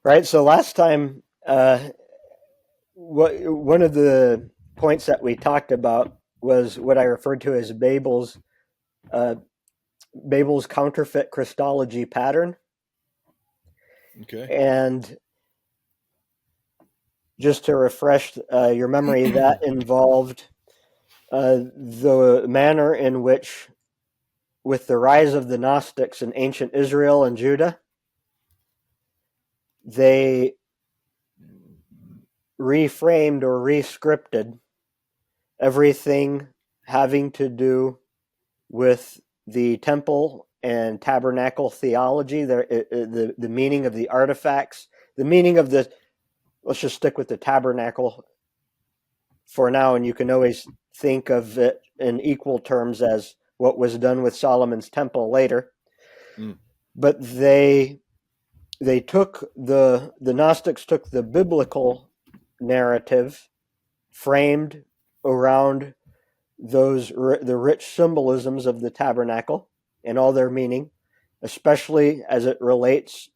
Right. So last time, one of the points that we talked about was what I referred to as Babel's counterfeit Christology pattern. Okay. And just to refresh your memory, that involved the manner in which, with the rise of the Gnostics in ancient Israel and Judah, they reframed or rescripted everything having to do with the temple and tabernacle theology, the meaning of the artifacts, the meaning of the, let's just stick with the tabernacle for now, and you can always think of it in equal terms as what was done with Solomon's temple later. But the Gnostics took the biblical narrative framed around the rich symbolisms of the tabernacle and all their meaning, especially as it relates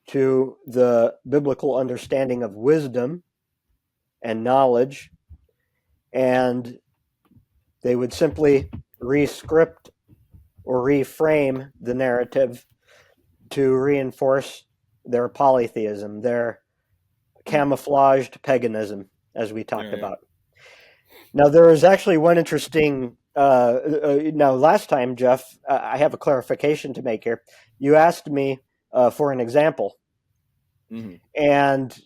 to the biblical understanding of wisdom and knowledge. And they would simply rescript or reframe the narrative to reinforce their polytheism, their camouflaged paganism, as we talked about. Now, there is actually one interesting. Now, last time, Jeff, I have a clarification to make here. You asked me for an example, and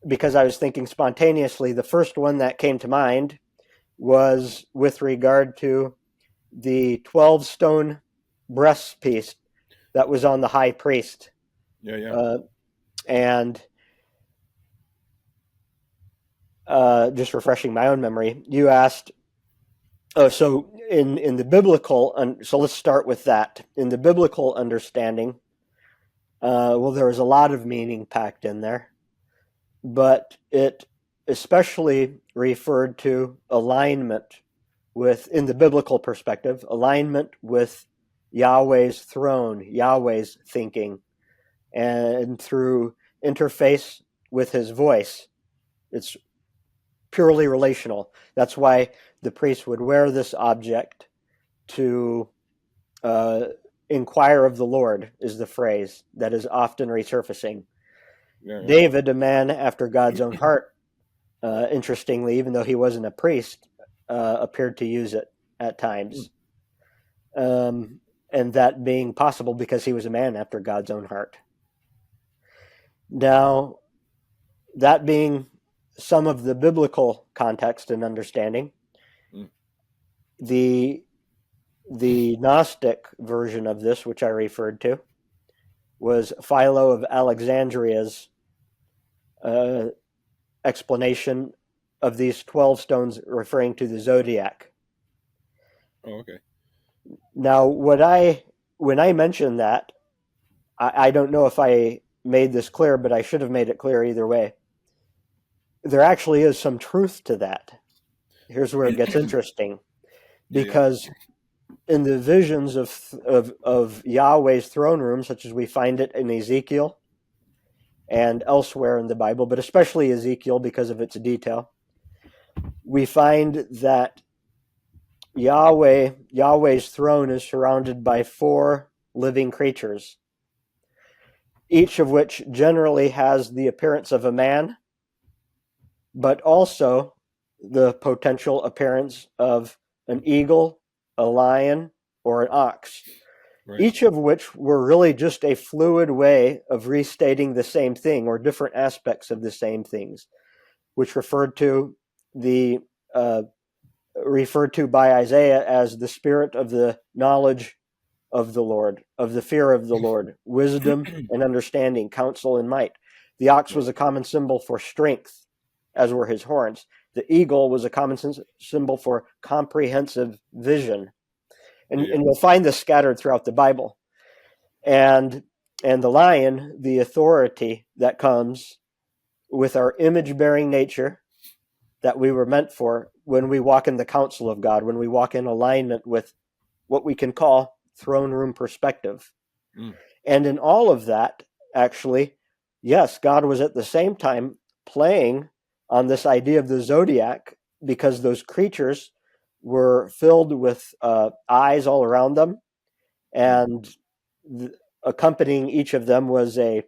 because I was thinking spontaneously, the first one that came to mind was with regard to the 12-stone breastpiece that was on the high priest. And just refreshing my own memory, you asked, so in the biblical, so let's start with that. In the biblical understanding, well, there was a lot of meaning packed in there, but it especially referred to alignment with, in the biblical perspective, alignment with Yahweh's throne, Yahweh's thinking, and through interface with his voice. It's purely relational. That's why the priest would wear this object to inquire of the Lord, is the phrase that is often resurfacing. David, a man after God's own heart, interestingly, even though he wasn't a priest, appeared to use it at times. And that being possible because he was a man after God's own heart. Now, that being some of the biblical context and understanding, the Gnostic version of this, which I referred to, was Philo of Alexandria's explanation of these 12 stones referring to the zodiac. Oh, okay. Now, when I mentioned that, I don't know if I made this clear, but I should have made it clear either way. There actually is some truth to that. Here's where it gets interesting, because in the visions of Yahweh's throne room, such as we find it in Ezekiel and elsewhere in the Bible, but especially Ezekiel because of its detail, we find that Yahweh's throne is surrounded by 4 living creatures, each of which generally has the appearance of a man, but also the potential appearance of an eagle, a lion, or an ox, each of which were really just a fluid way of restating the same thing or different aspects of the same things, which referred to by Isaiah as the spirit of the knowledge of the Lord, of the fear of the Lord, wisdom and understanding, counsel and might. The ox was a common symbol for strength, as were his horns. The eagle was a common symbol for comprehensive vision. And you'll find this scattered throughout the Bible. And the lion, the authority that comes with our image-bearing nature that we were meant for when we walk in the counsel of God, when we walk in alignment with what we can call throne room perspective. And in all of that, actually, yes, God was at the same time playing on this idea of the zodiac, because those creatures were filled with eyes all around them, and accompanying each of them was a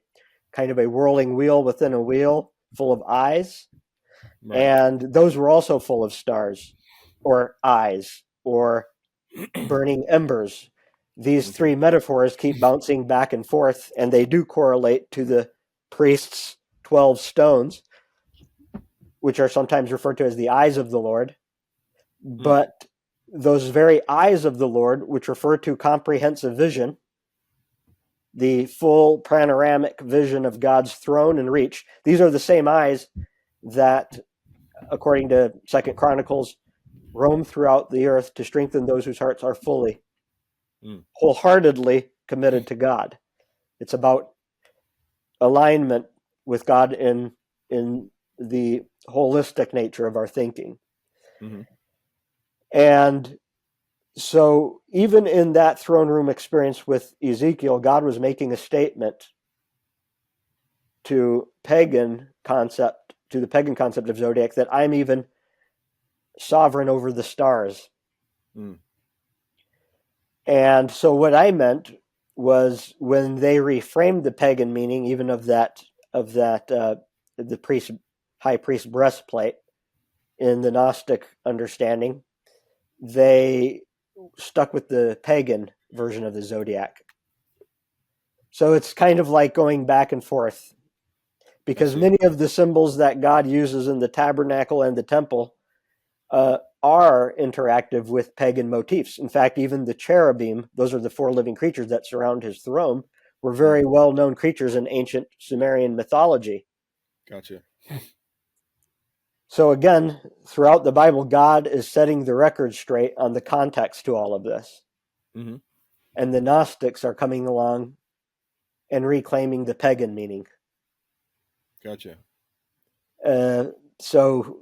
kind of a whirling wheel within a wheel full of eyes. Right. And those were also full of stars or eyes or burning embers. These three metaphors keep bouncing back and forth, and they do correlate to the priest's 12 stones, which are sometimes referred to as the eyes of the Lord. But those very eyes of the Lord, which refer to comprehensive vision, the full panoramic vision of God's throne and reach, these are the same eyes that, according to 2 Chronicles, roam throughout the earth to strengthen those whose hearts are fully, wholeheartedly committed to God. It's about alignment with God in the holistic nature of our thinking. And so even in that throne room experience with Ezekiel, God was making a statement to the pagan concept of zodiac, that I'm even sovereign over the stars. And so what I meant was, when they reframed the pagan meaning, even of the high priest breastplate in the Gnostic understanding, they stuck with the pagan version of the zodiac. So it's kind of like going back and forth, because many of the symbols that God uses in the tabernacle and the temple are interactive with pagan motifs. In fact, even the cherubim, those are the four living creatures that surround his throne, were very well-known creatures in ancient Sumerian mythology. Gotcha. So again, throughout the Bible, God is setting the record straight on the context to all of this. And the Gnostics are coming along and reclaiming the pagan meaning. Gotcha. So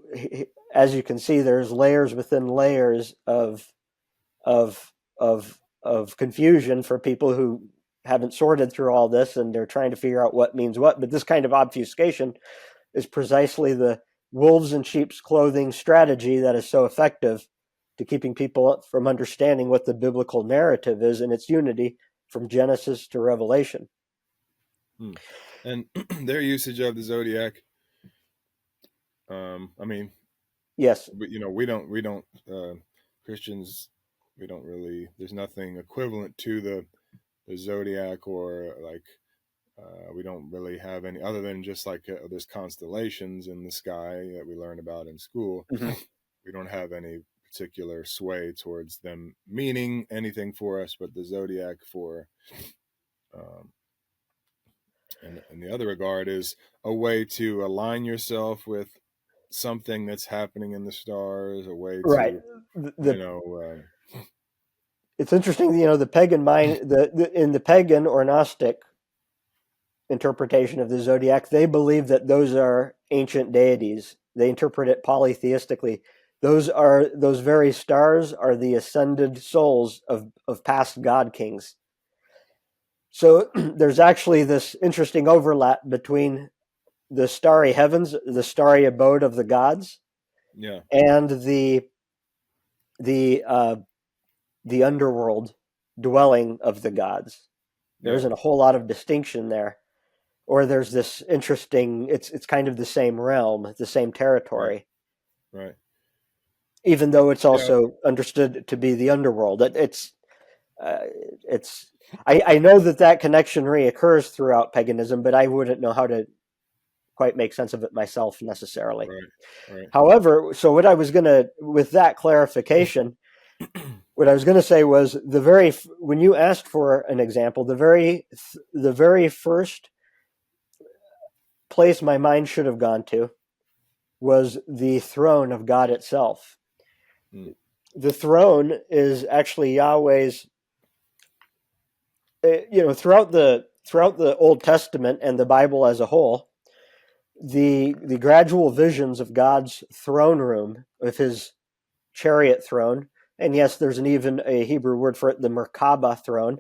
as you can see, there's layers within layers of confusion for people who haven't sorted through all this, and they're trying to figure out what means what. But this kind of obfuscation is precisely the wolves in sheep's clothing strategy that is so effective to keeping people from understanding what the biblical narrative is in its unity from Genesis to Revelation. And their usage of the zodiac, yes, but, we don't Christians, we don't really, there's nothing equivalent to the zodiac, or like we don't really have any other than just like there's constellations in the sky that we learn about in school. We don't have any particular sway towards them meaning anything for us, but the zodiac for and the other regard is a way to align yourself with something that's happening in the stars, a way to it's interesting, the pagan mind, in the pagan or Gnostic interpretation of the zodiac, they believe that those are ancient deities. They interpret it polytheistically. Those very stars are the ascended souls of past god kings. So there's actually this interesting overlap between the starry heavens, the starry abode of the gods, and the underworld dwelling of the gods. There isn't a whole lot of distinction there. Or there's this interesting, it's kind of the same realm, the same territory. Right. Even though it's also understood to be the underworld. I know that connection reoccurs throughout paganism, but I wouldn't know how to quite make sense of it myself necessarily. Right. However, so what I was with that clarification, what I was going to say was when you asked for an example, the very first place my mind should have gone to was the throne of God itself. The throne is actually Yahweh's. Throughout the Old Testament and the Bible as a whole, the gradual visions of God's throne room, of his chariot throne, and yes, there's even a Hebrew word for it, the Merkavah throne,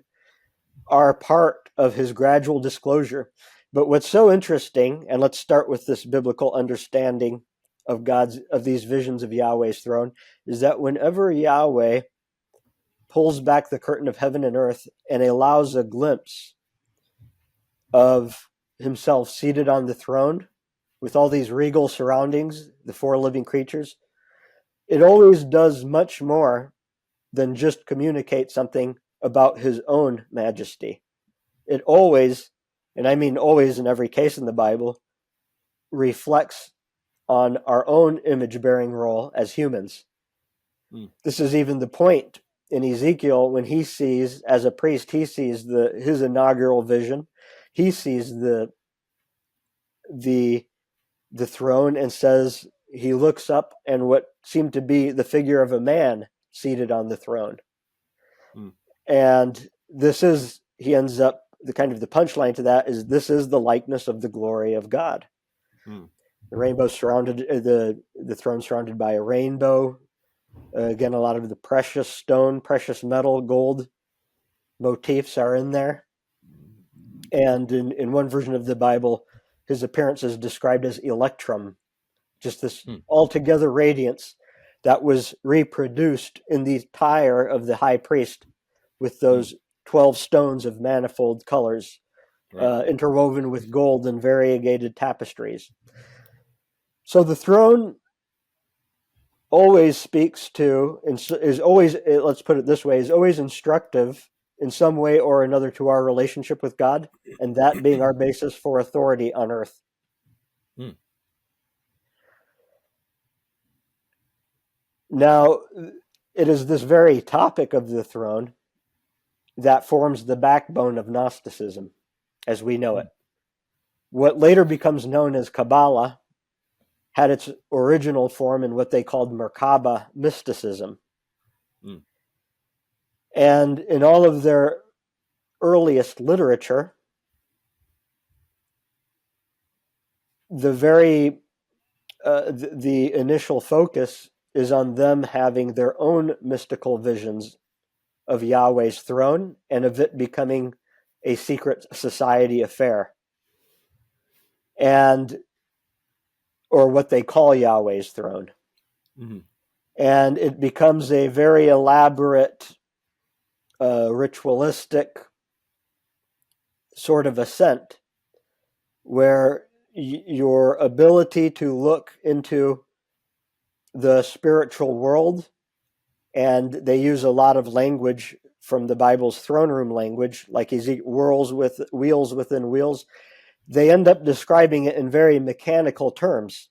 are part of his gradual disclosure. But what's so interesting, and let's start with this biblical understanding of these visions of Yahweh's throne, is that whenever Yahweh pulls back the curtain of heaven and earth and allows a glimpse of himself seated on the throne with all these regal surroundings, the four living creatures, it always does much more than just communicate something about his own majesty. It always, and I mean always in every case in the Bible, reflects on our own image-bearing role as humans. This is even the point in Ezekiel when he sees, as a priest, he sees his inaugural vision. He sees the throne and says he looks up and what seemed to be the figure of a man seated on the throne. And this is, he ends up, the kind of the punchline to that is, this is the likeness of the glory of God. The rainbow surrounded, the throne surrounded by a rainbow. Again, a lot of the precious stone, precious metal, gold motifs are in there. And in one version of the Bible, his appearance is described as electrum, just this altogether radiance that was reproduced in the attire of the high priest with those 12 stones of manifold colors, interwoven with gold and variegated tapestries. So the throne always speaks to, and is always, let's put it this way, is always instructive in some way or another to our relationship with God, and that being our basis for authority on earth. Now, it is this very topic of the throne that forms the backbone of Gnosticism as we know it. What later becomes known as Kabbalah had its original form in what they called Merkavah Mysticism. And in all of their earliest literature, the initial focus is on them having their own mystical visions of Yahweh's throne and of it becoming a secret society affair, and or what they call Yahweh's throne. And it becomes a very elaborate, ritualistic sort of ascent where your ability to look into the spiritual world, and they use a lot of language from the Bible's throne room language, like wheels within wheels. They end up describing it in very mechanical terms.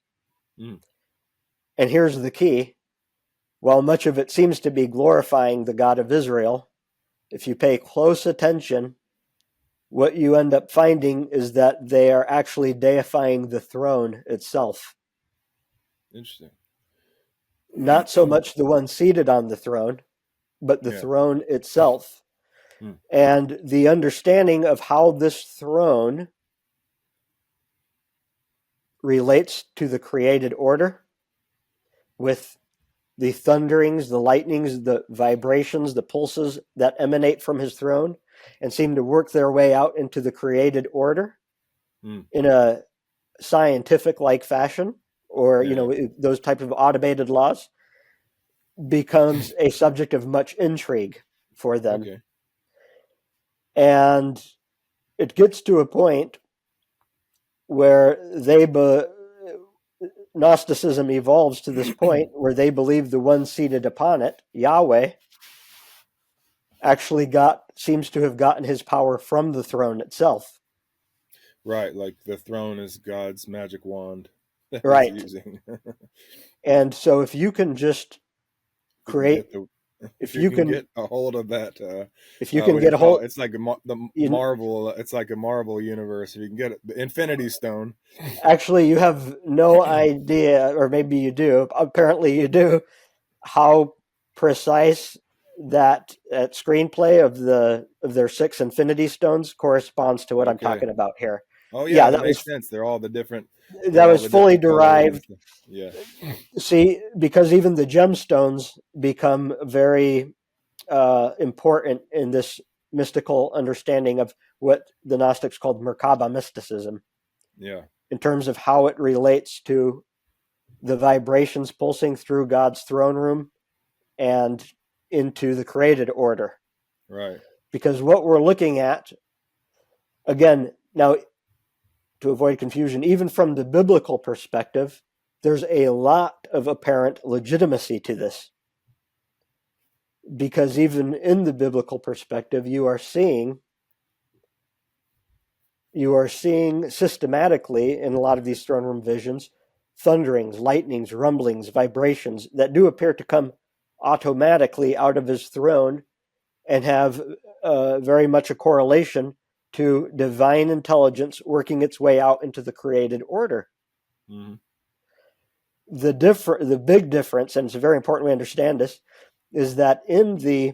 And here's the key. While much of it seems to be glorifying the God of Israel, if you pay close attention, what you end up finding is that they are actually deifying the throne itself. Interesting. Not so much the one seated on the throne, but the throne itself. And the understanding of how this throne relates to the created order with the thunderings, the lightnings, the vibrations, the pulses that emanate from his throne and seem to work their way out into the created order in a scientific-like fashion, or those type of automated laws, becomes a subject of much intrigue for them. And it gets to a point where Gnosticism evolves to this point where they believe the one seated upon it, Yahweh, actually seems to have gotten his power from the throne itself. Right, like the throne is God's magic wand that right. he's using. And so if you can just create... If you can get a hold of that, if you can get a hold, it's like Marvel. It's like a Marvel universe. If you can get it, the Infinity Stone. Actually, you have no idea, or maybe you do. Apparently, you do. How precise that screenplay of their 6 Infinity Stones corresponds to what I'm talking about here. Oh yeah, that makes sense. They're all the different. That was fully derived. Yeah. See, because even the gemstones become very important in this mystical understanding of what the Gnostics called Merkavah Mysticism, in terms of how it relates to the vibrations pulsing through God's throne room and into the created order. Right. Because what we're looking at, again, now to avoid confusion, even from the biblical perspective, there's a lot of apparent legitimacy to this. Because even in the biblical perspective, you are seeing systematically in a lot of these throne room visions, thunderings, lightnings, rumblings, vibrations that do appear to come automatically out of his throne and have very much a correlation to divine intelligence working its way out into the created order. Mm-hmm. The big difference, and it's very important we understand this, is that in the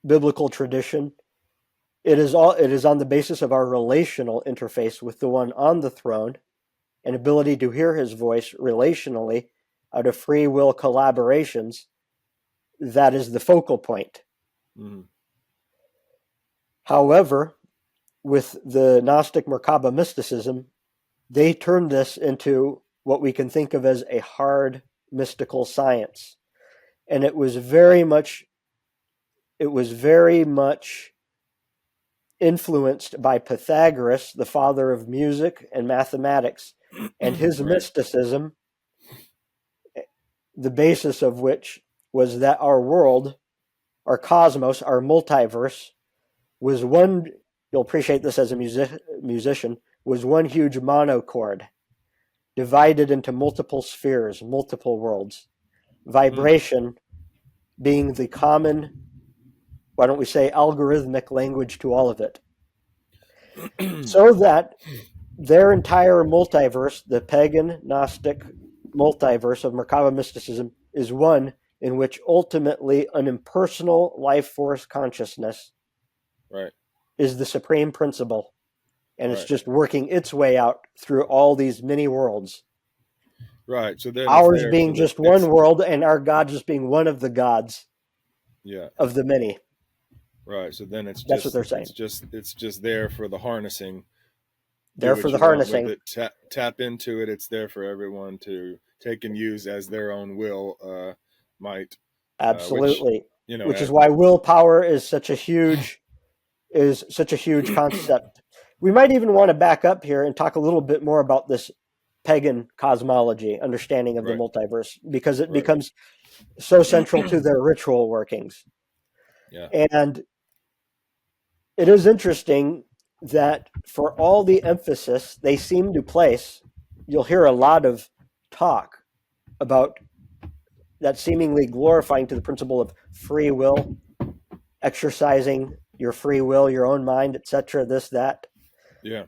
biblical tradition, it is on the basis of our relational interface with the one on the throne and ability to hear his voice relationally out of free will collaborations. That is the focal point. Mm-hmm. However, with the Gnostic Merkabah mysticism, they turned this into what we can think of as a hard mystical science. And it was very much influenced by Pythagoras, the father of music and mathematics, and his Right. mysticism, the basis of which was that our world, our cosmos, our multiverse, was one, you'll appreciate this as a musician, was one huge monochord, divided into multiple spheres, multiple worlds. Vibration being the common, why don't we say, algorithmic language to all of it. So that their entire multiverse, the pagan Gnostic multiverse of Merkavah mysticism, is one in which ultimately an impersonal life force consciousness Right. is the supreme principle. And it's Right. just working its way out through all these many worlds. Right. So then Ours being just one world and our God just being one of the gods of the many. Right. So then That's what they're saying. It's just there for the harnessing. There for the harnessing. Tap into it. It's there for everyone to take and use as their own will might. Absolutely. Which is why willpower is such a huge concept. We might even want to back up here and talk a little bit more about this pagan cosmology, understanding of the multiverse, because it becomes so central to their ritual workings. Yeah. And it is interesting that for all the emphasis they seem to place, you'll hear a lot of talk about that seemingly glorifying to the principle of free will, exercising your free will, your own mind, etc., this, that. Yeah.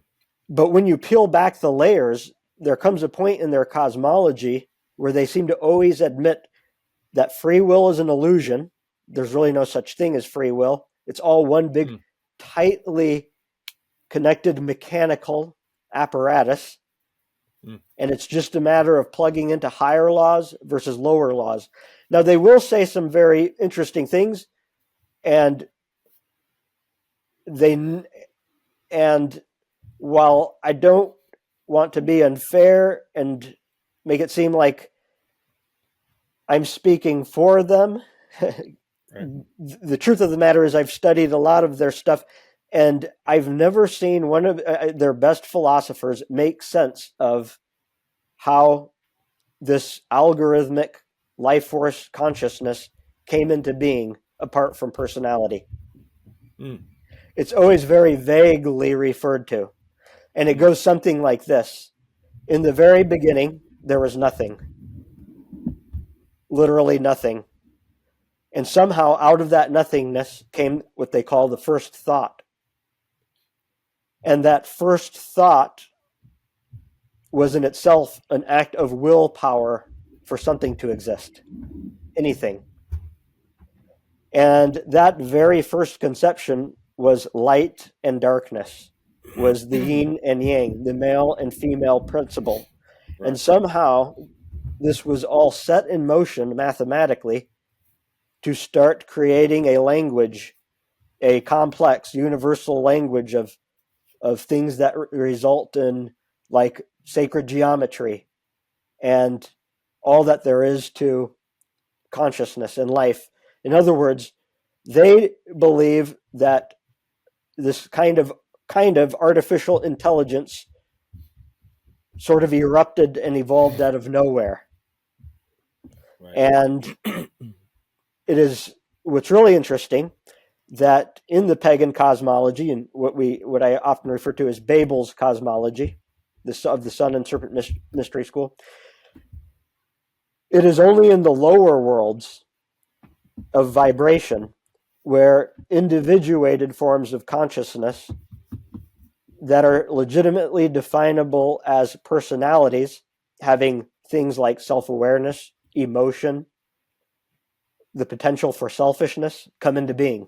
But when you peel back the layers, there comes a point in their cosmology where they seem to always admit that free will is an illusion. There's really no such thing as free will. It's all one big, tightly connected mechanical apparatus. And it's just a matter of plugging into higher laws versus lower laws. Now, they will say some very interesting things, and while I don't want to be unfair and make it seem like I'm speaking for them, the truth of the matter is I've studied a lot of their stuff, and I've never seen one of their best philosophers make sense of how this algorithmic life force consciousness came into being apart from personality. It's always very vaguely referred to. And it goes something like this. In the very beginning, there was nothing. Literally nothing. And somehow out of that nothingness came what they call the first thought. And that first thought was in itself an act of willpower for something to exist. Anything. And that very first conception was light and darkness, was the yin and yang, the male and female principle. And somehow this was all set in motion mathematically to start creating a language, a complex universal language of things that result in like sacred geometry and all that there is to consciousness and life. In other words, they believe that this kind of artificial intelligence sort of erupted and evolved out of nowhere. Right. And it is what's really interesting that in the pagan cosmology, and what I often refer to as Babel's cosmology, of the Sun and Serpent Mystery School, it is only in the lower worlds of vibration where individuated forms of consciousness that are legitimately definable as personalities, having things like self-awareness, emotion, the potential for selfishness, come into being.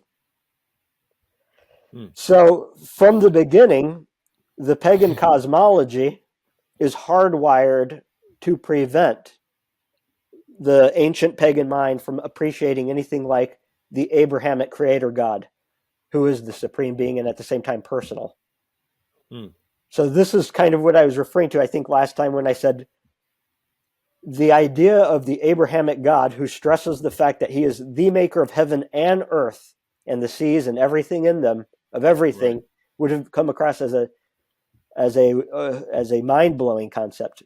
So from the beginning, the pagan cosmology is hardwired to prevent the ancient pagan mind from appreciating anything like the Abrahamic creator God, who is the supreme being and at the same time personal. So this is kind of what I was referring to, I think, last time when I said the idea of the Abrahamic God, who stresses the fact that he is the maker of heaven and earth and the seas and everything in them, of everything, right, would have come across as a mind-blowing concept.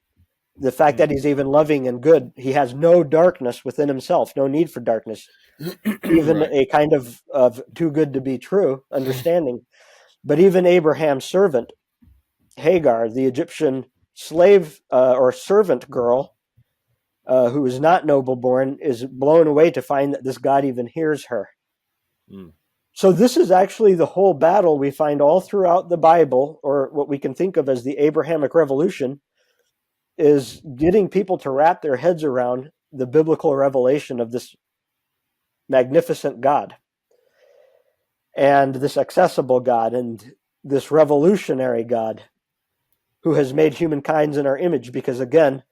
The fact that he's even loving and good, he has no darkness within himself, no need for darkness, even right, a kind of too good to be true understanding. But even Abraham's servant, Hagar, the Egyptian slave or servant girl, who is not noble born, is blown away to find that this God even hears her. So this is actually the whole battle we find all throughout the Bible, or what we can think of as the Abrahamic Revolution, is getting people to wrap their heads around the biblical revelation of this magnificent God and this accessible God and this revolutionary God who has made humankind in our image. Because again,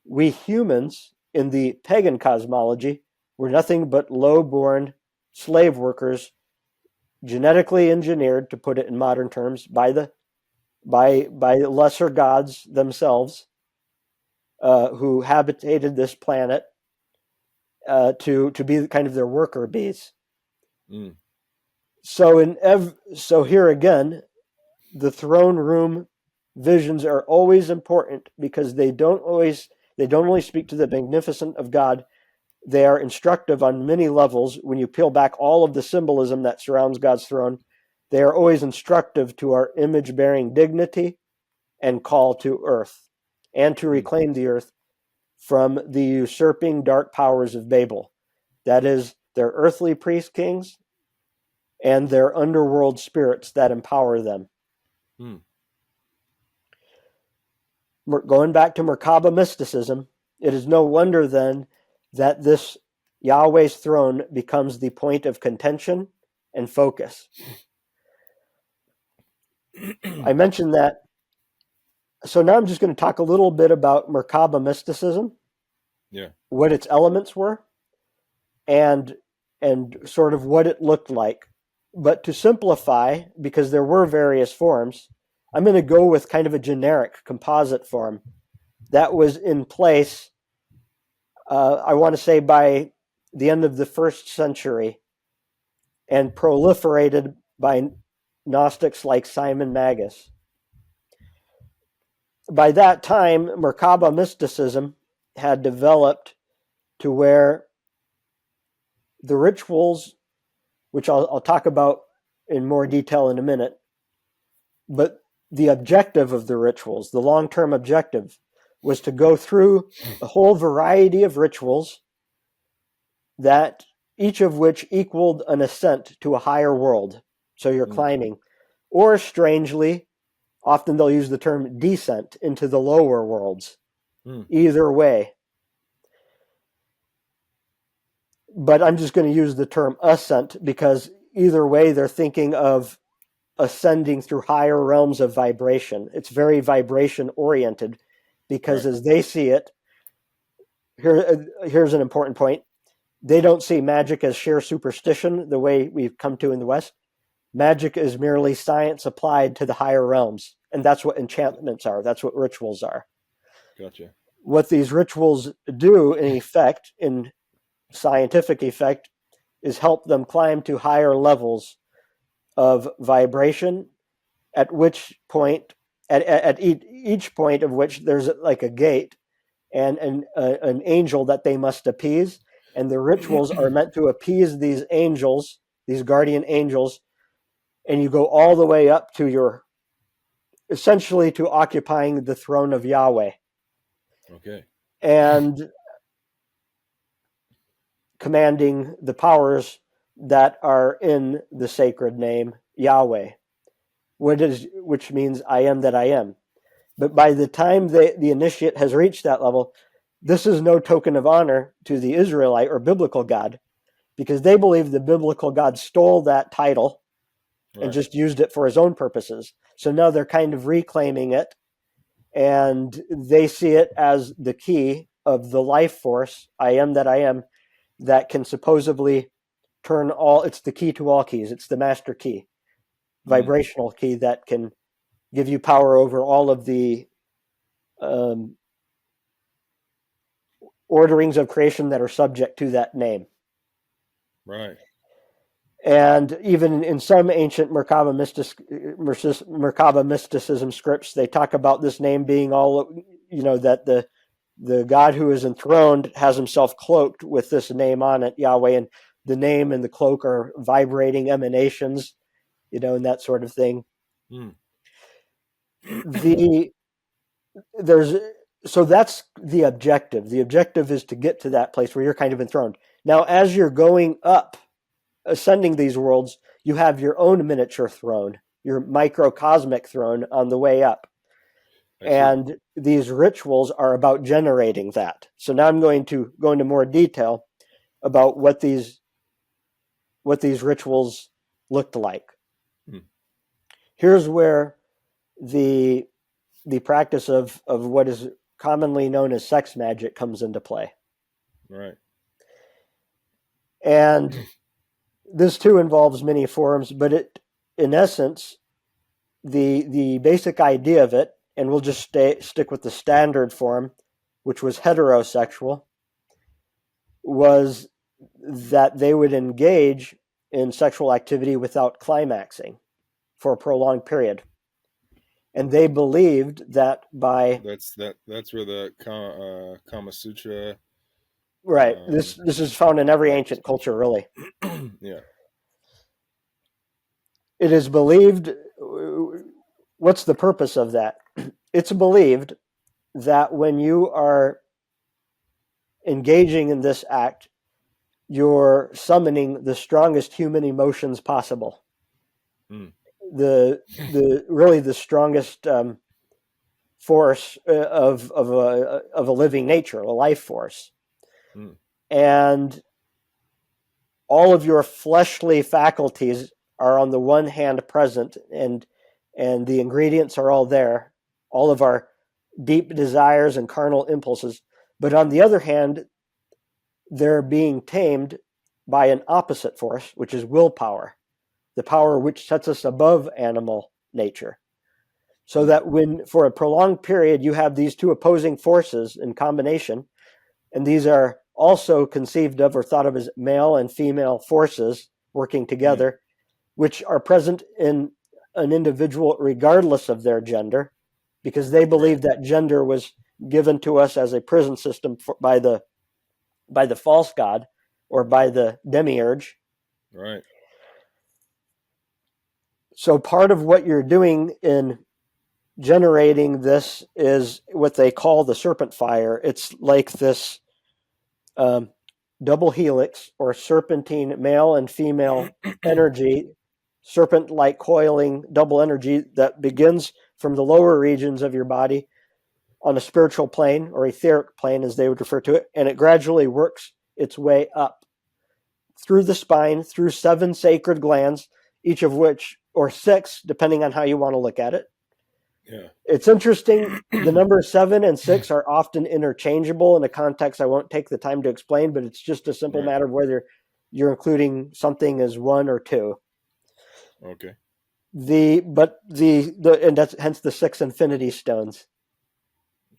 we humans in the pagan cosmology were nothing but low-born slave workers, genetically engineered, to put it in modern terms, by lesser gods themselves, who habitated this planet to be kind of their worker bees. So here again, the throne room visions are always important because they don't only speak to the magnificence of God. They are instructive on many levels. When you peel back all of the symbolism that surrounds God's throne, they are always instructive to our image-bearing dignity and call to earth, and to reclaim the earth from the usurping dark powers of Babel. That is, their earthly priest kings and their underworld spirits that empower them. Going back to Merkavah mysticism, it is no wonder then that this Yahweh's throne becomes the point of contention and focus. I mentioned that. So now I'm just going to talk a little bit about Merkavah mysticism, what its elements were, and sort of what it looked like. But to simplify, because there were various forms, I'm going to go with kind of a generic composite form that was in place, I want to say, by the end of the 1st century and proliferated by Gnostics like Simon Magus. By that time, Merkavah mysticism had developed to where the rituals, which I'll talk about in more detail in a minute, but the objective of the rituals, the long-term objective, was to go through a whole variety of rituals that each of which equaled an ascent to a higher world. So you're climbing. Or strangely, often they'll use the term descent into the lower worlds. Either way. But I'm just going to use the term ascent because either way they're thinking of ascending through higher realms of vibration. It's very vibration oriented because as they see it, here's an important point. they don't see magic as sheer superstition the way we've come to in the West. Magic is merely science applied to the higher realms, and that's what enchantments are. That's what rituals are. Gotcha. What these rituals do, in effect, in scientific effect, is help them climb to higher levels of vibration, at which point, at each point of which there's like a gate and an angel that they must appease. And the rituals are meant to appease these angels, these guardian angels, and you go all the way up to essentially to occupying the throne of Yahweh. Okay. And commanding the powers that are in the sacred name Yahweh, which means I am that I am. But by the time the initiate has reached that level, this is no token of honor to the Israelite or biblical God, because they believe the biblical God stole that title and just used it for his own purposes. So now they're kind of reclaiming it, and they see it as the key of the life force, I am that I am, that can supposedly turn all, it's the key to all keys. It's the master key, vibrational key that can give you power over all of the orderings of creation that are subject to that name. Right. And even in some ancient Merkavah mysticism scripts, they talk about this name being all, that the God who is enthroned has himself cloaked with this name on it, Yahweh, and the name and the cloak are vibrating emanations, and that sort of thing. So that's the objective. The objective is to get to that place where you're kind of enthroned. Now, as you're going up, ascending these worlds, you have your own miniature throne, your microcosmic throne on the way up. And these rituals are about generating that. So now I'm going to go into more detail about what these rituals looked like. Here's where the practice of what is commonly known as sex magic comes into play. Right. And this too involves many forms, but in essence, the basic idea of it, and we'll just stick with the standard form, which was heterosexual, was that they would engage in sexual activity without climaxing for a prolonged period. And they believed that by that's where the Kama Sutra. Right. This is found in every ancient culture, really. Yeah. It is believed. What's the purpose of that? It's believed that when you are engaging in this act, you're summoning the strongest human emotions possible. The really the strongest force of a living nature, a life force. And all of your fleshly faculties are on the one hand present, and the ingredients are all there, all of our deep desires and carnal impulses. But on the other hand, they're being tamed by an opposite force, which is willpower, the power which sets us above animal nature. So that when, for a prolonged period, you have these two opposing forces in combination, and these are also conceived of or thought of as male and female forces working together, which are present in an individual regardless of their gender, because they believe that gender was given to us as a prison system by the false god or by the demiurge. Right. So part of what you're doing in generating this is what they call the serpent fire. It's like this double helix or serpentine male and female energy, serpent-like coiling double energy that begins from the lower regions of your body on a spiritual plane or etheric plane, as they would refer to it, and it gradually works its way up through the spine, through 7 sacred glands, each of which, or 6, depending on how you want to look at it, Yeah. It's interesting. The numbers 7 and 6 are often interchangeable in a context I won't take the time to explain, but it's just a simple Right. matter of whether you're including something as 1 or 2. Okay. And that's hence the 6 infinity stones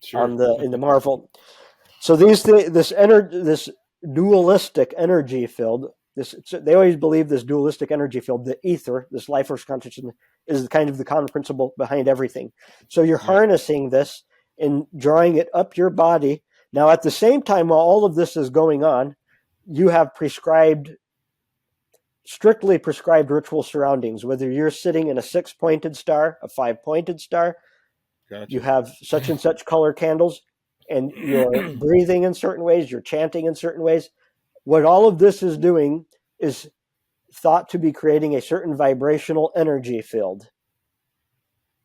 Sure. in the Marvel. So this dualistic energy field, they always believe this dualistic energy field, the ether, this life force consciousness, is kind of the common principle behind everything. So you're Right. harnessing this and drawing it up your body. Now, at the same time, while all of this is going on, you have strictly prescribed ritual surroundings. Whether you're sitting in a 6-pointed star, a 5-pointed star, you Gotcha. have such and such color candles, and you're breathing in certain ways, you're chanting in certain ways. What all of this is doing is thought to be creating a certain vibrational energy field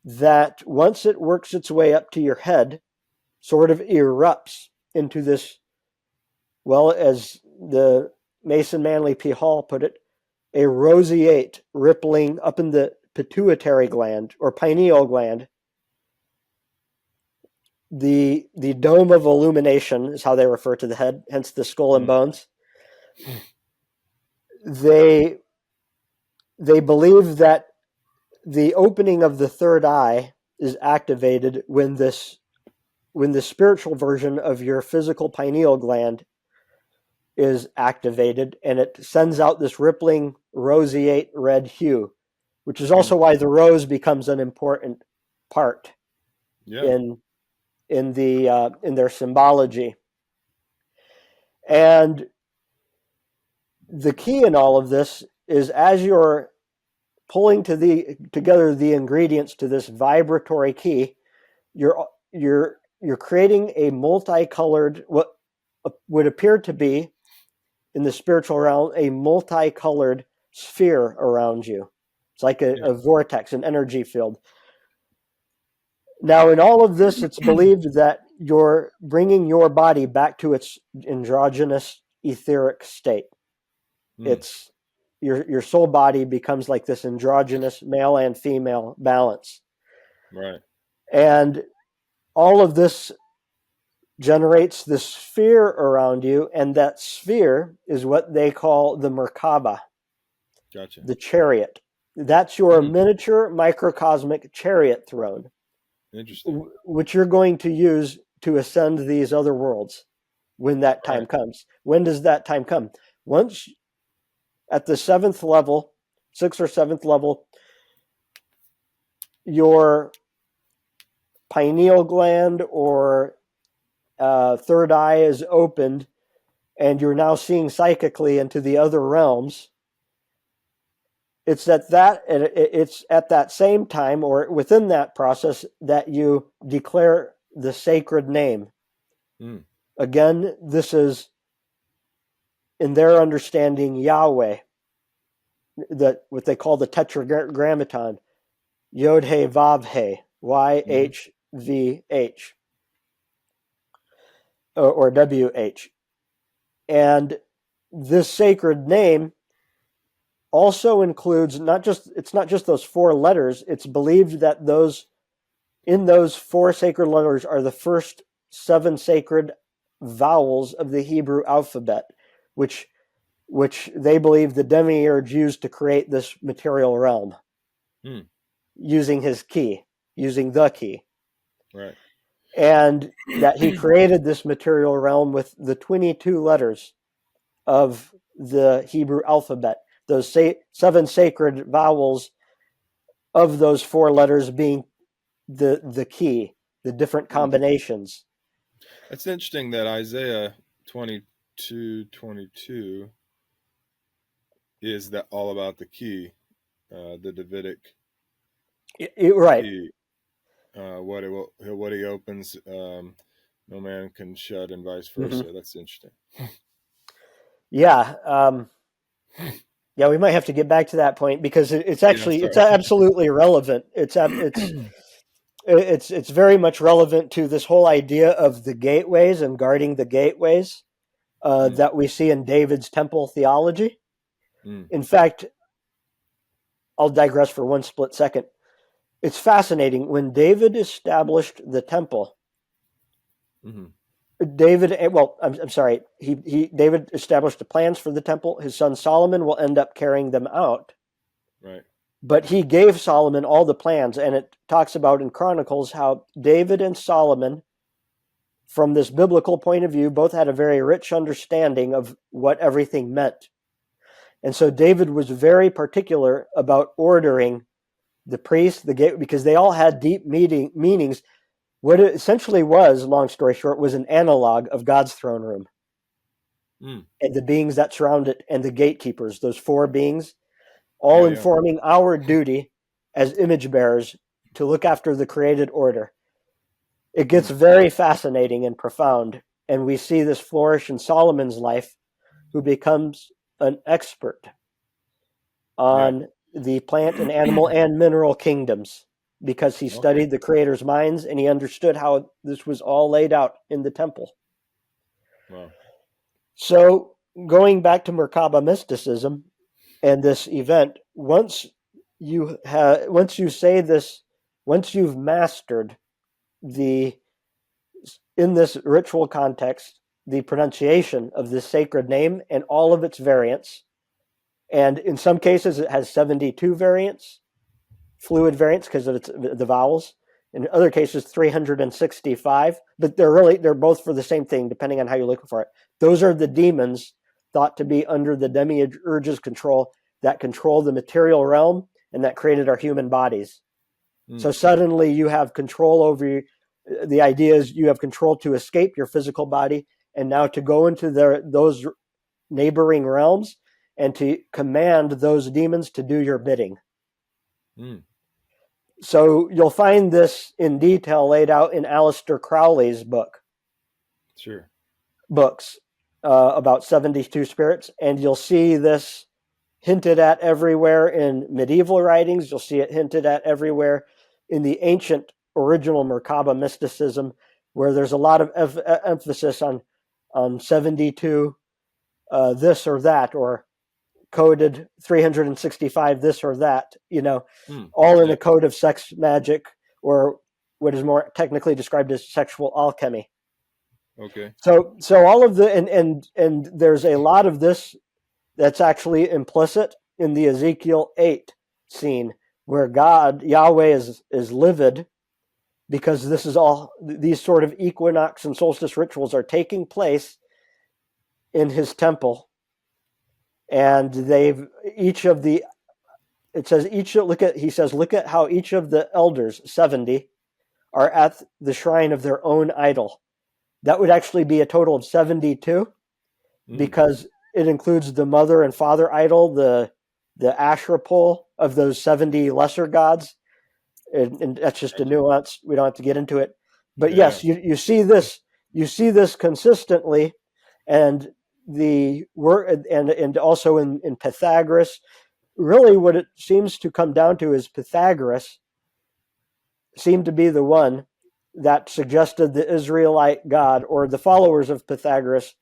that, once it works its way up to your head, sort of erupts into this, well, as the Mason Manly P. Hall put it, a roseate rippling up in the pituitary gland or pineal gland. The dome of illumination is how they refer to the head, hence the skull and bones. They believe that the opening of the third eye is activated when the spiritual version of your physical pineal gland is activated, and it sends out this rippling roseate red hue, which is also why the rose becomes an important part in their symbology. And the key in all of this is, as you're pulling together the ingredients to this vibratory key, you're creating a multicolored, what would appear to be, in the spiritual realm, a multicolored sphere around you. It's like a vortex, an energy field. Now, in all of this, it's believed that you're bringing your body back to its androgynous etheric state. It's your soul body becomes like this androgynous male and female balance. Right. And all of this generates this sphere around you, and that sphere is what they call the Merkavah, Gotcha. the chariot. That's your miniature microcosmic chariot-Throne. Interesting. Which you're going to use to ascend these other worlds when that time comes. When does that time come? Once at the 7th level, 6th or 7th level, your pineal gland or third eye is opened, and you're now seeing psychically into the other realms. It's at that same time, or within that process, that you declare the sacred name. Again, this is, in their understanding, Yahweh, what they call the tetragrammaton, Yod He Vav He, YHVH, or WH. And this sacred name also includes it's not just those 4 letters. It's believed that in those 4 sacred letters are the first 7 sacred vowels of the Hebrew alphabet, which they believe the demiurge used to create this material realm, using the key. Right. And that he created this material realm with the 22 letters of the Hebrew alphabet, those 7 sacred vowels of those 4 letters being the key, the different combinations. It's interesting that Isaiah 22:22 is that all about the key, the Davidic Right. key. What he opens, no man can shut, and vice versa. That's interesting. Yeah. Yeah, we might have to get back to that point, because it's absolutely relevant. It's very much relevant to this whole idea of the gateways and guarding the gateways that we see in David's temple theology. In fact, I'll digress for one split second. it's fascinating. When David established the temple, Mm-hmm. David established the plans for the temple. His son Solomon will end up carrying them out. Right. But he gave Solomon all the plans, and it talks about in Chronicles how David and Solomon, from this biblical point of view, both had a very rich understanding of what everything meant. And so David was very particular about ordering the priests, the gate, because they all had deep meanings. What it essentially was, long story short, was an analog of God's throne room. Mm. And the beings that surround it, and the gatekeepers, those four beings, all informing our duty as image bearers to look after the created order. It gets very fascinating and profound, and we see this flourish in Solomon's life, who becomes an expert on the plant and animal and mineral kingdoms, because he studied the Creator's minds and he understood how this was all laid out in the temple. Wow. So going back to Merkavah mysticism and this event, once you've mastered in this ritual context, the pronunciation of this sacred name and all of its variants, and in some cases it has 72 variants, fluid variants because of the vowels. In other cases, 365, but they're both for the same thing, depending on how you're looking for it. Those are the demons thought to be under the demiurge's control that control the material realm and that created our human bodies. So suddenly you have control over the idea is you have control to escape your physical body and now to go into those neighboring realms and to command those demons to do your bidding. So you'll find this in detail laid out in Aleister Crowley's books about 72 spirits, and you'll see this hinted at everywhere in medieval writings. You'll see it hinted at everywhere in the ancient original Merkabah mysticism, where there's a lot of emphasis on 72 this or that, or coded 365 this or that, all in a code of sex magic, or what is more technically described as sexual alchemy. Okay. So all of the and there's a lot of this that's actually implicit in the Ezekiel 8 scene, where Yahweh is livid because this is all these sort of equinox and solstice rituals are taking place in his temple. And he says, look at how each of the elders, 70, are at the shrine of their own idol. That would actually be a total of 72, because it includes the mother and father idol, the Asherah pole of those 70 lesser gods. And that's just a nuance. We don't have to get into it. But yes, you see this consistently, and the word and also in Pythagoras. Really what it seems to come down to is Pythagoras seemed to be the one that suggested the Israelite God, or the followers of Pythagoras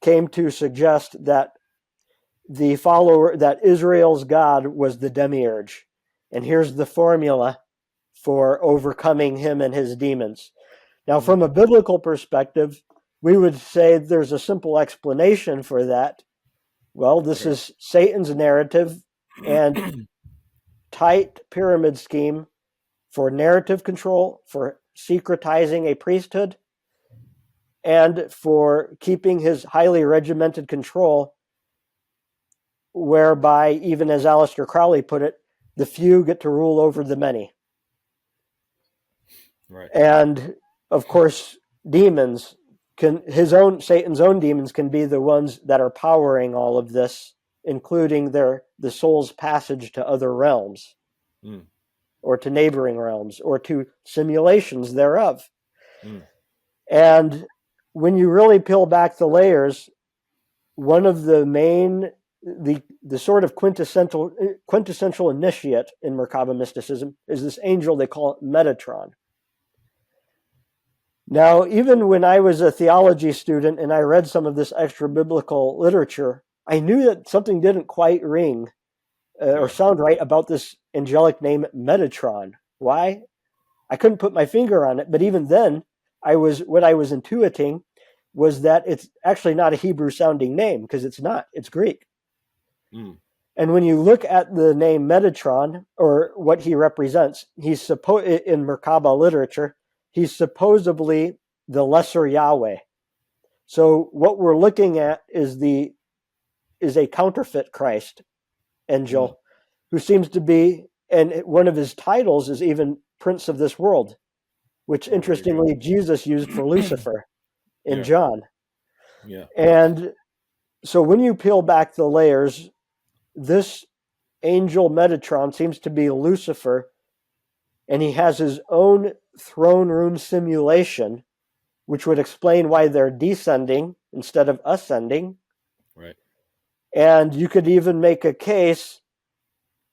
came to suggest that that Israel's God was the demiurge. And here's the formula for overcoming him and his demons. Now, from a biblical perspective, we would say there's a simple explanation for that. Well, this is Satan's narrative and tight pyramid scheme for narrative control, for secretizing a priesthood, and for keeping his highly regimented control, whereby, even as Aleister Crowley put it, the few get to rule over the many. Right. And of course, demons Satan's own demons can be the ones that are powering all of this, including the soul's passage to other realms, or to neighboring realms, or to simulations thereof. And when you really peel back the layers, one of the main, the sort of quintessential initiate in Merkavah mysticism is this angel they call Metatron. Now, even when I was a theology student and I read some of this extra biblical literature, I knew that something didn't quite ring or sound right about this angelic name Metatron. Why? I couldn't put my finger on it, but even then, what I was intuiting was that it's actually not a Hebrew sounding name, because it's not. It's Greek. Mm. And when you look at the name Metatron, or what he represents, in Merkavah literature, he's supposedly the lesser Yahweh. So what we're looking at is a counterfeit Christ angel, who seems to be, and one of his titles is even Prince of this world, which interestingly Jesus used for Lucifer in John. Yeah. And so when you peel back the layers, this angel Metatron seems to be Lucifer, and he has his own throne room simulation, which would explain why they're descending instead of ascending. Right. And you could even make a case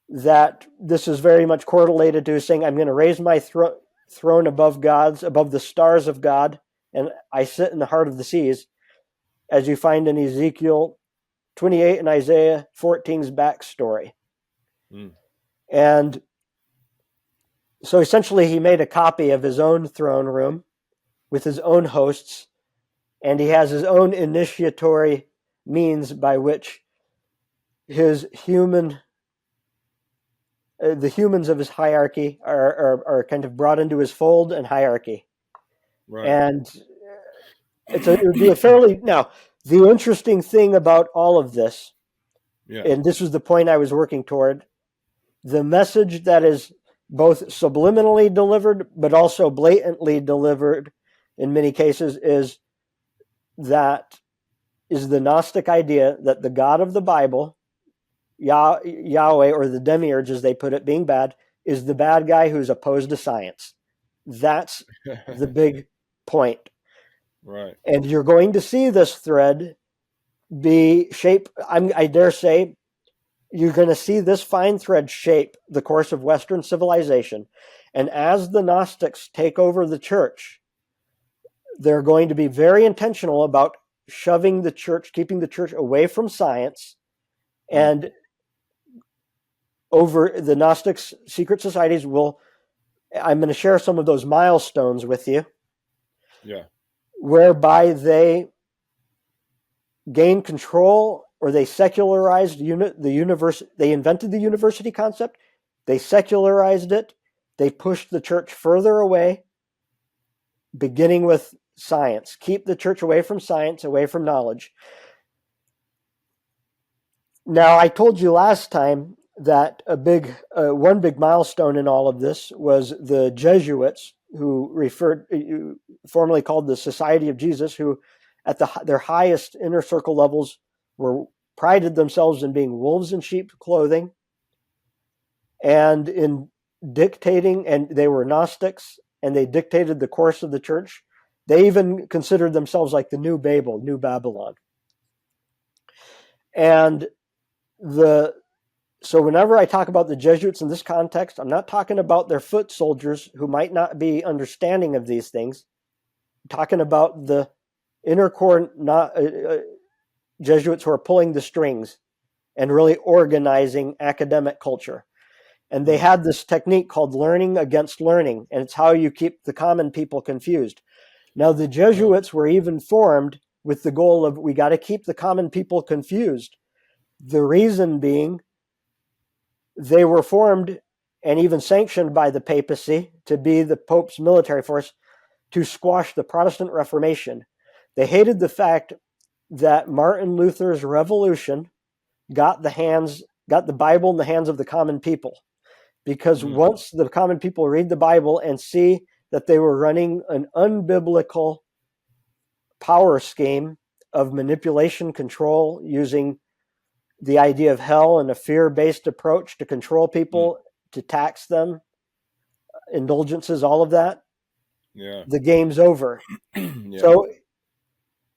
that this is very much correlated to saying, I'm going to raise my throne above the stars of God, and I sit in the heart of the seas, as you find in Ezekiel 28 and Isaiah 14's backstory. Mm. And so essentially he made a copy of his own throne room with his own hosts, and he has his own initiatory means by which the humans of his hierarchy are kind of brought into his fold and hierarchy. Right. And it would be a fairly... Now, the interesting thing about all of this, and this was the point I was working toward, the message that is both subliminally delivered but also blatantly delivered in many cases is the Gnostic idea that the God of the Bible, Yahweh, or the demiurge as they put it, being bad, is the bad guy who's opposed to science. That's the big point. Right. And you're going to see this thread be shaped, I dare say, you're going to see this fine thread shape the course of Western civilization. And as the Gnostics take over the church, they're going to be very intentional about shoving the church, keeping the church away from science, and over the Gnostics' secret societies I'm going to share some of those milestones with you. Yeah. Whereby they gain control, or they secularized the universe. They invented the university concept. They secularized it. They pushed the church further away, beginning with science. Keep the church away from science, away from knowledge. Now, I told you last time that one big milestone in all of this was the Jesuits, who formerly called the Society of Jesus, who at their highest inner circle levels prided themselves in being wolves in sheep clothing, and in dictating, and they were Gnostics, and they dictated the course of the church. They even considered themselves like the New Babylon. And so whenever I talk about the Jesuits in this context, I'm not talking about their foot soldiers who might not be understanding of these things. I'm talking about the inner core Jesuits who are pulling the strings and really organizing academic culture. And they had this technique called learning against learning, and it's how you keep the common people confused. Now, the Jesuits were even formed with the goal of, we got to keep the common people confused. The reason being, they were formed and even sanctioned by the papacy to be the Pope's military force to squash the Protestant Reformation. They hated the fact that Martin Luther's revolution got the Bible in the hands of the common people. Because once the common people read the Bible and see that they were running an unbiblical power scheme of manipulation, control, using the idea of hell and a fear-based approach to control people, to tax them, indulgences, all of that, the game's over. So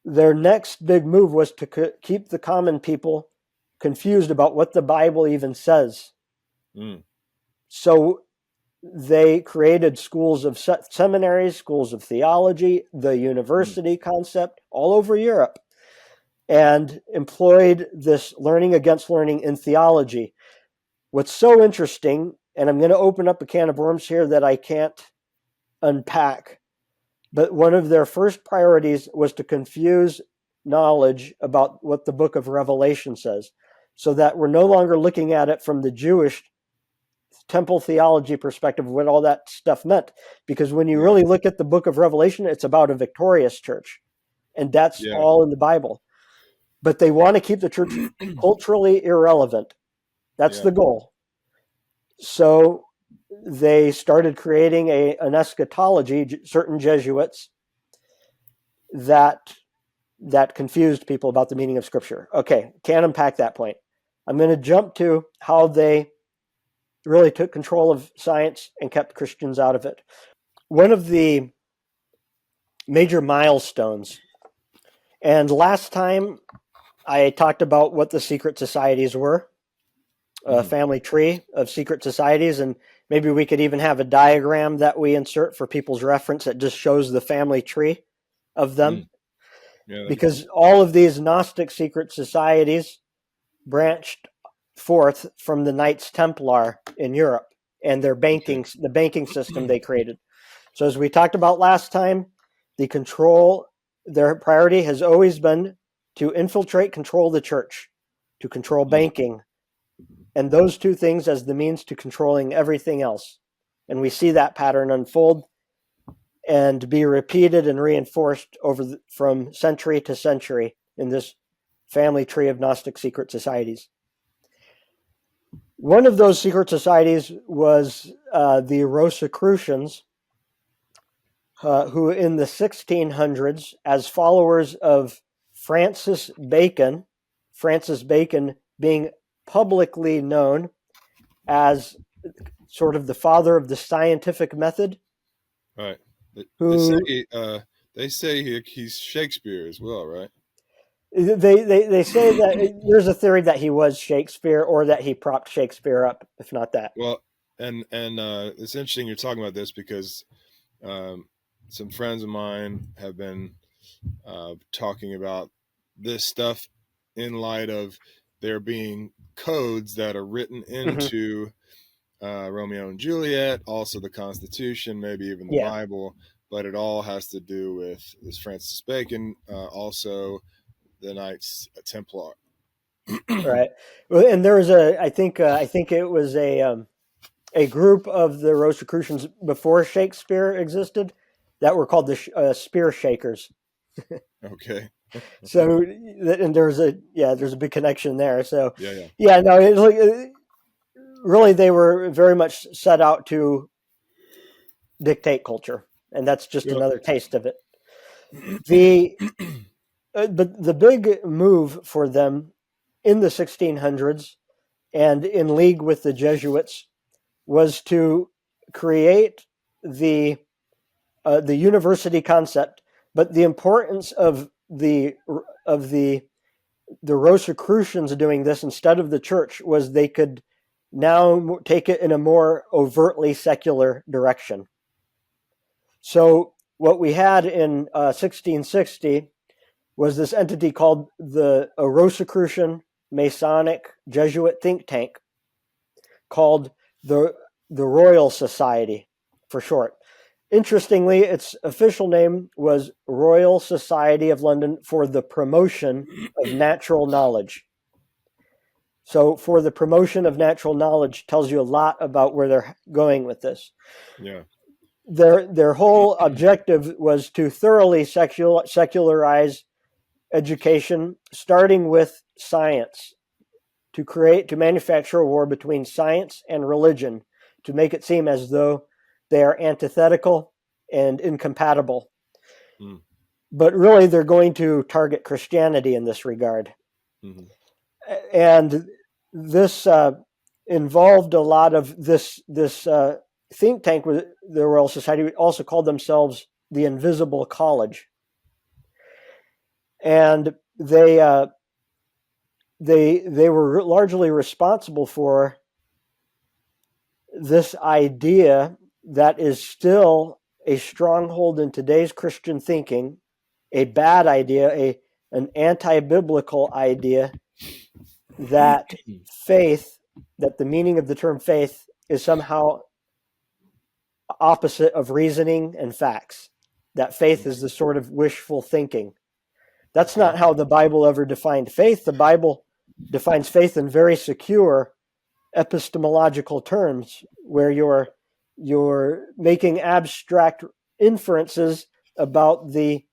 their next big move was to keep the common people confused about what the Bible even says. So they created schools of seminaries, schools of theology, the university concept all over Europe, and employed this learning against learning in theology. what's so interesting, and I'm going to open up a can of worms here that I can't unpack, but one of their first priorities was to confuse knowledge about what the book of Revelation says, so that we're no longer looking at it from the Jewish temple theology perspective of what all that stuff meant. Because when you really look at the book of Revelation, it's about a victorious church, and that's all in the Bible. But they want to keep the church culturally irrelevant. That's the goal. So they started creating an eschatology, certain Jesuits, that confused people about the meaning of Scripture. Okay, can't unpack that point. I'm going to jump to how they really took control of science and kept Christians out of it. One of the major milestones, and last time I talked about what the secret societies were, a family tree of secret societies, and maybe we could even have a diagram that we insert for people's reference that just shows the family tree of them. Because all of these Gnostic secret societies branched forth from the Knights Templar in Europe and the banking system they created. So as we talked about last time, their priority has always been to infiltrate, control the church, to control banking, and those two things as the means to controlling everything else. And we see that pattern unfold and be repeated and reinforced from century to century in this family tree of Gnostic secret societies. One of those secret societies was the Rosicrucians, who in the 1600s, as followers of Francis Bacon being publicly known as sort of the father of the scientific method. Right. They say he's Shakespeare as well, right? They say that there's a theory that he was Shakespeare, or that he propped Shakespeare up, if not that. Well, and it's interesting you're talking about this because some friends of mine have been talking about this stuff in light of there being codes that are written into Romeo and Juliet, also the Constitution, maybe even the Bible, but it all has to do with this Francis Bacon, also the Knights Templar. Right. Well, and there was I think it was a group of the Rosicrucians before Shakespeare existed that were called the Spear Shakers. Okay. So, and there's a big connection there. So, really they were very much set out to dictate culture, and that's just another taste of it. But the big move for them in the 1600s and in league with the Jesuits was to create the university concept. But the importance of the Rosicrucians doing this instead of the church was they could now take it in a more overtly secular direction. So what we had in 1660 was this entity called a Rosicrucian Masonic Jesuit think tank called the Royal Society for short. Interestingly, its official name was Royal Society of London for the Promotion of Natural Knowledge. So for the promotion of natural knowledge tells you a lot about where they're going with this. Yeah. Their whole objective was to thoroughly secularize education, starting with science, to manufacture a war between science and religion, to make it seem as though they are antithetical and incompatible. But really, they're going to target Christianity in this regard. And this involved a lot of this think tank with the Royal Society. Also called themselves the Invisible College. And they were largely responsible for this idea that is still a stronghold in today's Christian thinking, a bad idea, an anti-biblical idea that faith that the meaning of the term faith is somehow opposite of reasoning and facts, that faith is the sort of wishful thinking. That's not how the Bible ever defined faith. The Bible defines faith in very secure epistemological terms, where you're making abstract inferences about the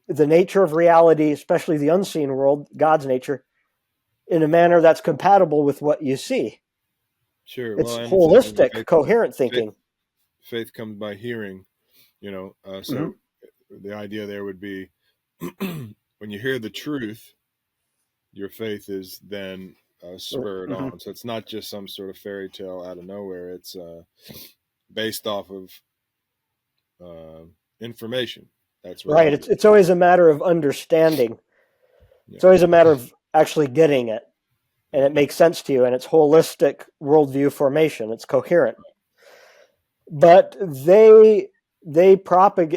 nature of reality, especially the unseen world, God's nature, in a manner that's compatible with what you see. Sure. It's Well, and holistic, coherent thinking. Faith comes by hearing, so the idea there would be when you hear the truth, your faith is then spurred on. So it's not just some sort of fairy tale out of nowhere. It's based off of information. That's right. It's always a matter of understanding. Yeah. It's always a matter of actually getting it, and it makes sense to you, and it's holistic worldview formation. It's coherent. But they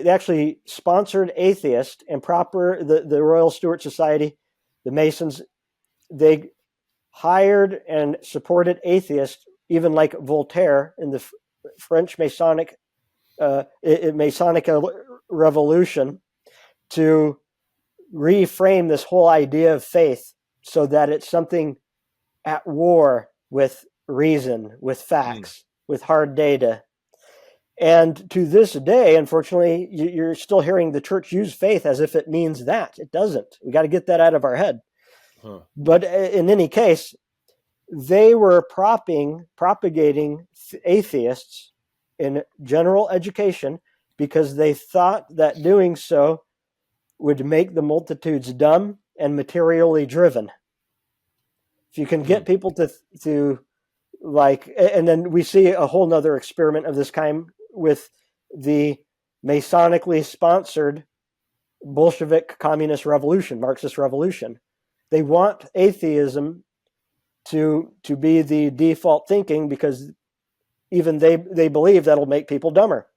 actually sponsored atheists and the Royal Stuart Society, the Masons. They hired and supported atheists, even like Voltaire in the French Masonic Revolution, to reframe this whole idea of faith so that it's something at war with reason, with facts, with hard data. And to this day, unfortunately, you're still hearing the church use faith as if it means that. It doesn't. We got to get that out of our head. But in any case, they were propagating atheists in general education because they thought that doing so would make the multitudes dumb and materially driven. If you can get people to like, and then we see a whole nother experiment of this kind with the Masonically sponsored Bolshevik communist revolution, Marxist revolution. They want atheism to be the default thinking because even they believe that'll make people dumber.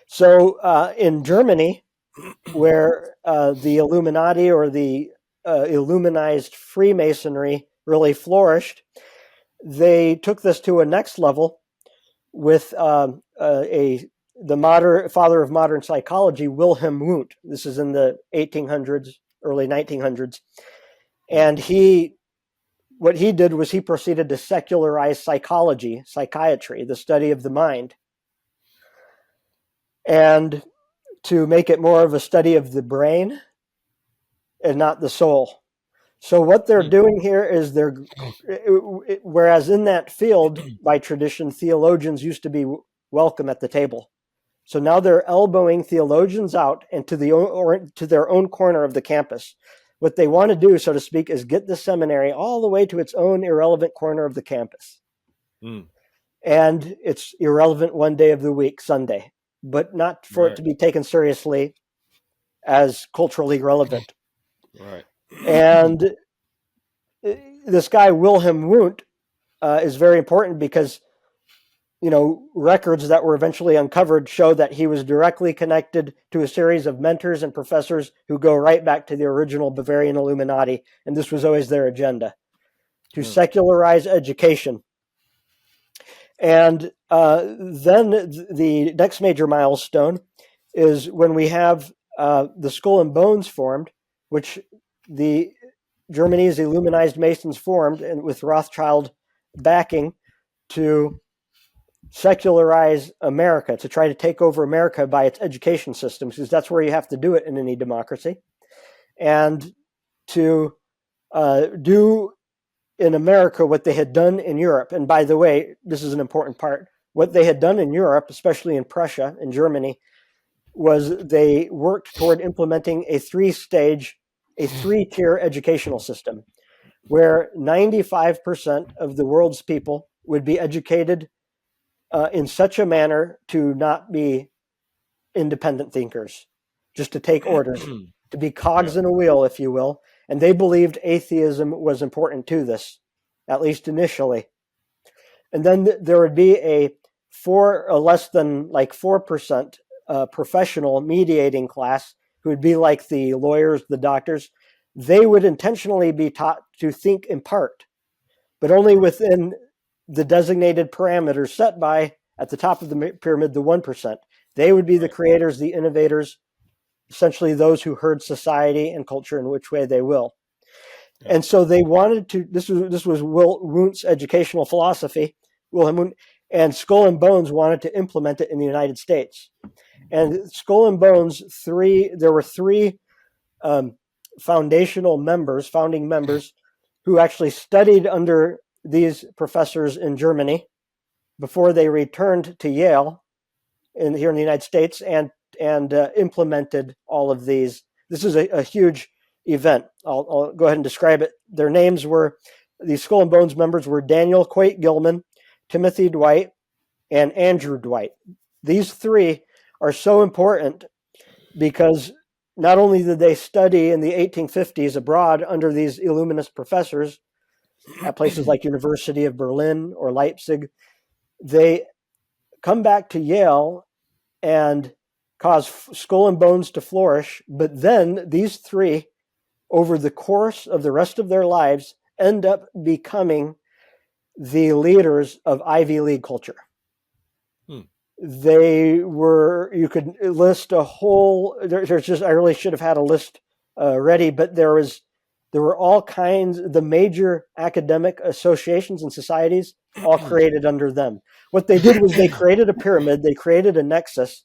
So in Germany, where the Illuminati or the Illuminized Freemasonry really flourished, they took this to a next level with the father of modern psychology, Wilhelm Wundt. This is in the 1800s, early 1900s. And what he did was he proceeded to secularize psychiatry, the study of the mind, and to make it more of a study of the brain and not the soul. So what they're doing here is whereas in that field, by tradition, theologians used to be welcome at the table. So now they're elbowing theologians out and to their own corner of the campus. What they want to do, so to speak, is get the seminary all the way to its own irrelevant corner of the campus. And it's irrelevant one day of the week, Sunday, but not for it to be taken seriously as culturally relevant. Right. And this guy, Wilhelm Wundt, is very important because, records that were eventually uncovered show that he was directly connected to a series of mentors and professors who go right back to the original Bavarian Illuminati. And this was always their agenda, to secularize education. And then the next major milestone is when we have the Skull and Bones formed, which the Germany's Illuminized Masons formed, and with Rothschild backing, to secularize America, to try to take over America by its education system, because that's where you have to do it in any democracy, and to do in America what they had done in Europe. And by the way, this is an important part. What they had done in Europe, especially in Prussia and Germany, was they worked toward implementing a three-tier educational system where 95% of the world's people would be educated in such a manner to not be independent thinkers, just to take orders, to be cogs in a wheel, if you will. And they believed atheism was important to this, at least initially. And then there would be a less than 4% professional mediating class who would be like the lawyers, the doctors. They would intentionally be taught to think in part, but only within the designated parameters set by, at the top of the pyramid, the 1%. They would be the creators, the innovators, essentially those who herd society and culture in which way they will. Yeah. And so they wanted to, this was Wundt's educational philosophy, Wilhelm Wundt, and Skull and Bones wanted to implement it in the United States. And Skull and Bones, there were three founding members, who actually studied under these professors in Germany before they returned to Yale here in the United States and implemented all of these. This is a huge event. I'll go ahead and describe it. Their names were, these Skull and Bones members were Daniel Quate Gilman, Timothy Dwight, and Andrew Dwight. These three are so important because not only did they study in the 1850s abroad under these Illuminist professors at places like University of Berlin or Leipzig, they come back to Yale and cause Skull and Bones to flourish. But then these three, over the course of the rest of their lives, end up becoming the leaders of Ivy League culture. They were, you could list a whole, there's just, I really should have had a list ready, but there were all kinds, the major academic associations and societies all created under them. What they did was they created a pyramid, they created a nexus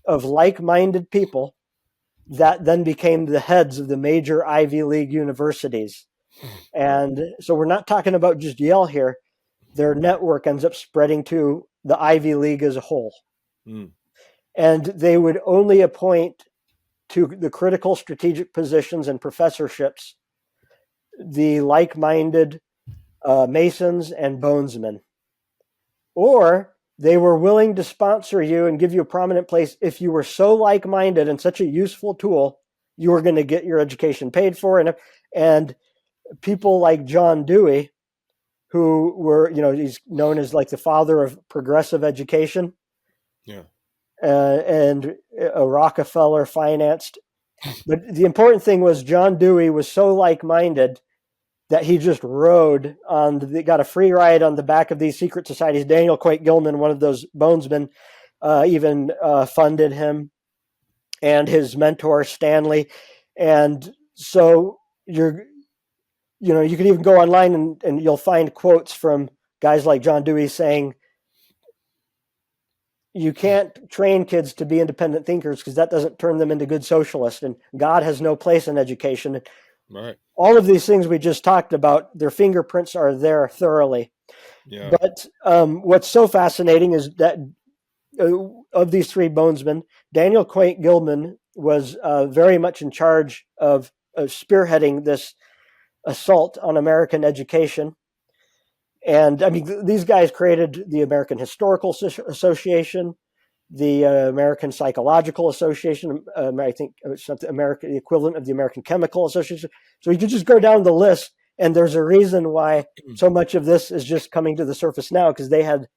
of like-minded people that then became the heads of the major Ivy League universities. And so we're not talking about just Yale here. Their network ends up spreading to the Ivy League as a whole. And they would only appoint to the critical strategic positions and professorships the like-minded Masons and Bonesmen. Or they were willing to sponsor you and give you a prominent place if you were so like-minded and such a useful tool, you were going to get your education paid for. And people like John Dewey, who were, he's known as like the father of progressive education. Yeah. And a Rockefeller financed. But the important thing was John Dewey was so like-minded that he just rode got a free ride on the back of these secret societies. Daniel Quate Gilman, one of those Bonesmen, even funded him, and his mentor Stanley. And so you can even go online and you'll find quotes from guys like John Dewey saying, you can't train kids to be independent thinkers because that doesn't turn them into good socialists, and God has no place in education. Right. All of these things we just talked about, their fingerprints are there thoroughly. Yeah. But what's so fascinating is that of these three Bonesmen, Daniel Quate Gilman was very much in charge of spearheading this assault on American education. And I mean, these guys created the American Historical Association, the American Psychological Association, I think the equivalent of the American Chemical Association. So you could just go down the list, and there's a reason why so much of this is just coming to the surface now, because they had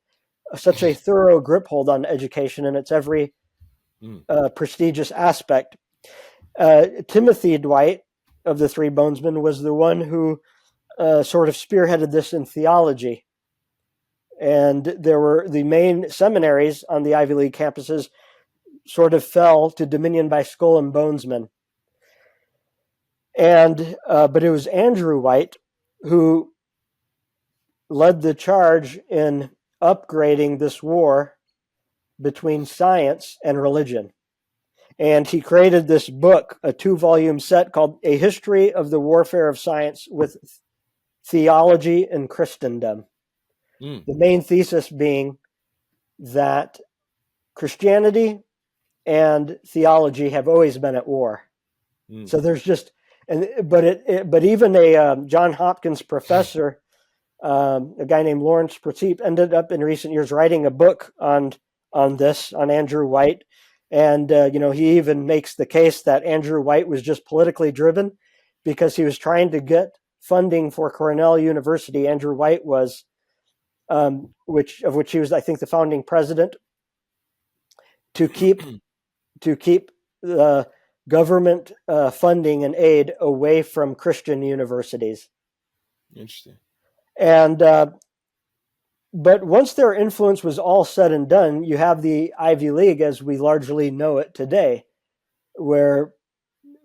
such a thorough grip hold on education in its every prestigious aspect. Timothy Dwight, of the three Bonesmen, was the one who sort of spearheaded this in theology. And there were the main seminaries on the Ivy League campuses sort of fell to dominion by Skull and Bonesmen. And but it was Andrew White who led the charge in upgrading this war between science and religion. And he created this book, a 2-volume set called A History of the Warfare of Science with Theology and Christendom. The main thesis being that Christianity and theology have always been at war. So there's just, but even a Johns Hopkins professor, a guy named Lawrence Prateep, ended up in recent years writing a book on Andrew White. And, he even makes the case that Andrew White was just politically driven because he was trying to get funding for Cornell University. Andrew White was, which he was, I think, the founding president, to keep the government funding and aid away from Christian universities. Interesting. And but once their influence was all said and done, you have the Ivy League as we largely know it today, where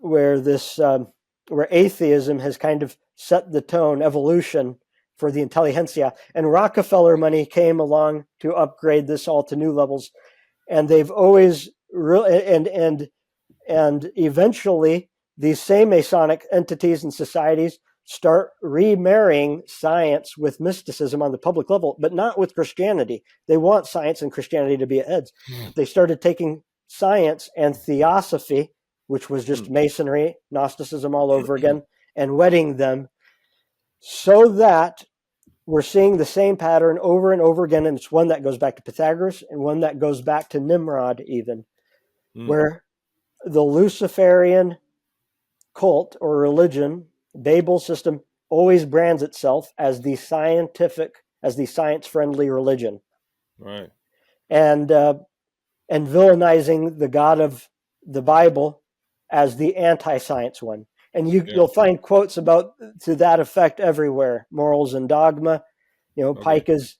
this where atheism has kind of set the tone, evolution for the intelligentsia, and Rockefeller money came along to upgrade this all to new levels, and they've always and eventually these same Masonic entities and societies start remarrying science with mysticism on the public level, but not with Christianity. They want science and Christianity to be at odds. They started taking science and theosophy, which was just Masonry, Gnosticism all over again, and wedding them, so that we're seeing the same pattern over and over again. And it's one that goes back to Pythagoras and one that goes back to Nimrod even, where the Luciferian cult or religion, Babel system, always brands itself as the science-friendly religion. Right. And villainizing the God of the Bible as the anti-science one. And you'll find quotes to that effect everywhere. Morals and Dogma. Pike is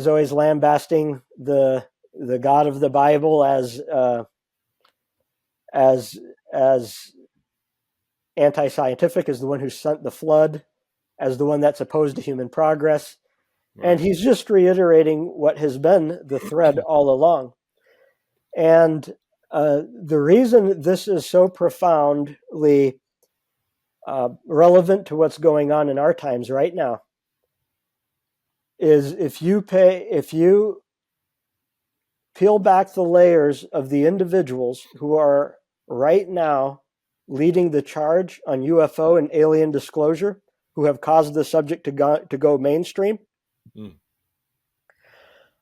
always lambasting the God of the Bible as anti-scientific, as the one who sent the flood, as the one that's opposed to human progress. Right. And he's just reiterating what has been the thread all along. And the reason this is so profoundly relevant to what's going on in our times right now is if you peel back the layers of the individuals who are right now leading the charge on UFO and alien disclosure, who have caused the subject to go mainstream.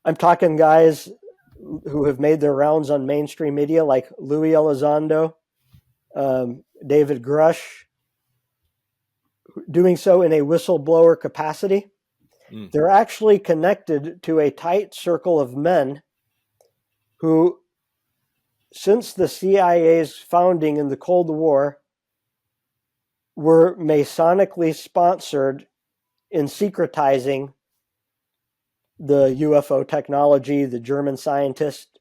I'm talking guys who have made their rounds on mainstream media, like Louis Elizondo, David Grush, doing so in a whistleblower capacity. They're actually connected to a tight circle of men who, since the CIA's founding in the Cold War, were Masonically sponsored in secretizing the UFO technology, the German scientist,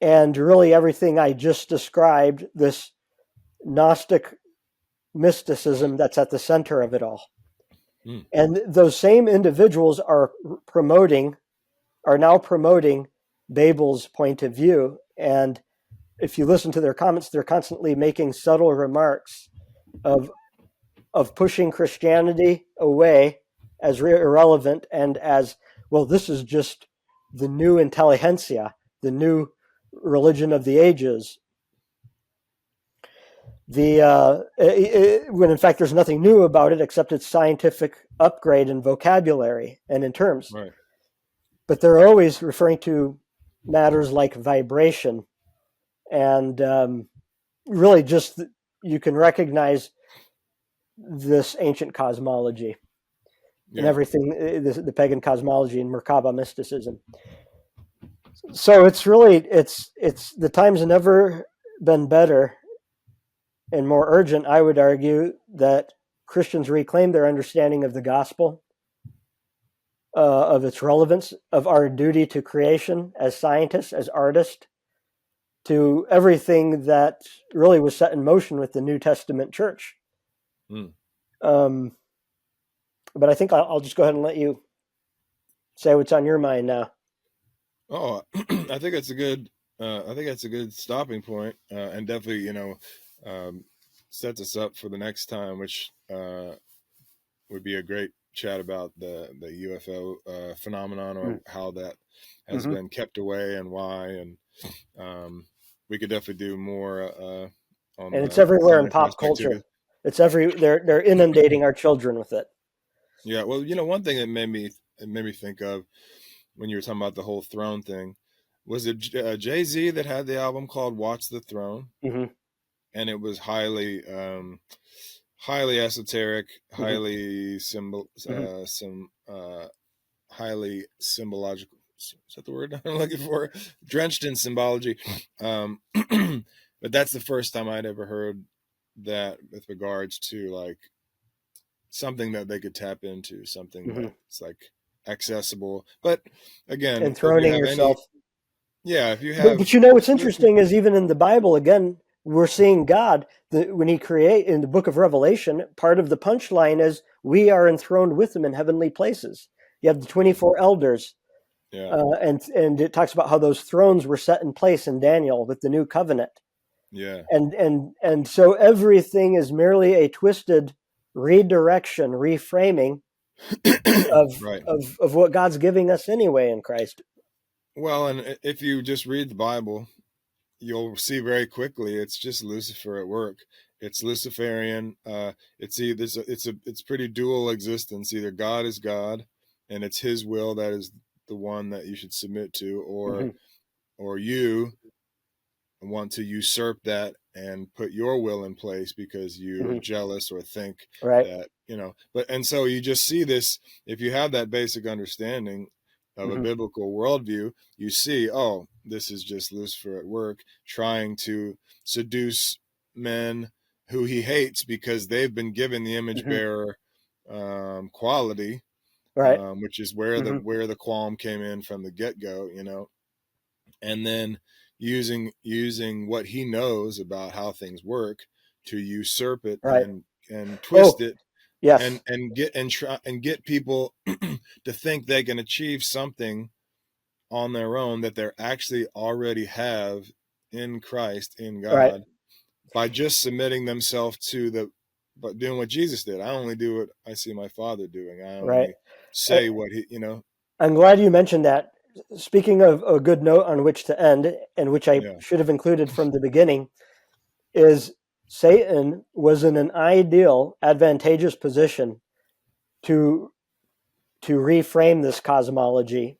and really everything I just described, this Gnostic mysticism that's at the center of it all. And those same individuals are now promoting Babel's point of view. And if you listen to their comments, they're constantly making subtle remarks of pushing Christianity away as irrelevant and as, well, this is just the new intelligentsia, the new religion of the ages. When in fact there's nothing new about it except its scientific upgrade in vocabulary and in terms. Right. But they're always referring to matters like vibration, and really just you can recognize this ancient cosmology and everything, the pagan cosmology and Merkavah mysticism. So it's really the times have never been better and more urgent, I would argue, that Christians reclaim their understanding of the gospel, of its relevance, of our duty to creation as scientists, as artists, to everything that really was set in motion with the New Testament church. But I think I'll just go ahead and let you say what's on your mind now. Oh, I think that's a good stopping point, and definitely, sets us up for the next time, which would be a great chat about the UFO phenomenon, or how that has been kept away and why. And we could definitely do more on. And it's everywhere in pop culture. They're inundating our children with it. Yeah, well, one thing that made me think of when you were talking about the whole throne thing, was it Jay-Z that had the album called "Watch the Throne"? And it was highly esoteric, highly highly symbological. Is that the word I'm looking for? Drenched in symbology. But that's the first time I'd ever heard that with regards to like something that they could tap into, something Mm-hmm. that's like accessible. But again, if you Enthroning have any, yourself. yeah, if you have, But you know what's interesting is even in the Bible, again, we're seeing God when He create in the book of Revelation. Part of the punchline is we are enthroned with Him in heavenly places. You have the 24 elders, yeah, and it talks about how those thrones were set in place in Daniel with the new covenant. yeah, And so everything is merely a twisted redirection, reframing of right. of what God's giving us anyway in Christ. Well, and if you just read the Bible, you'll see very quickly it's just Lucifer at work. It's Luciferian. It's either it's pretty dual existence. Either God is God, and it's His will that is the one that you should submit to, Mm-hmm. or you want to usurp that and put your will in place because you're Mm-hmm. jealous or think Right. that, but and so you just see this. If you have that basic understanding of a Mm-hmm. biblical worldview, you see, oh, this is just Lucifer at work trying to seduce men who he hates because they've been given the image Mm-hmm. bearer quality, Right. which is where Mm-hmm. the qualm came in from the get-go, and then using what he knows about how things work to usurp it Right. and twist Oh, it, yes. and get people to think they can achieve something on their own that they're actually already have in Christ, in Right. God, by just submitting themselves to but doing what Jesus did. I only do what I see my Father doing. I Right. only I, say what he. I'm glad you mentioned that. Speaking of a good note on which to end, and which I Yeah, should have included from the beginning, is Satan was in an ideal, advantageous position to reframe this cosmology,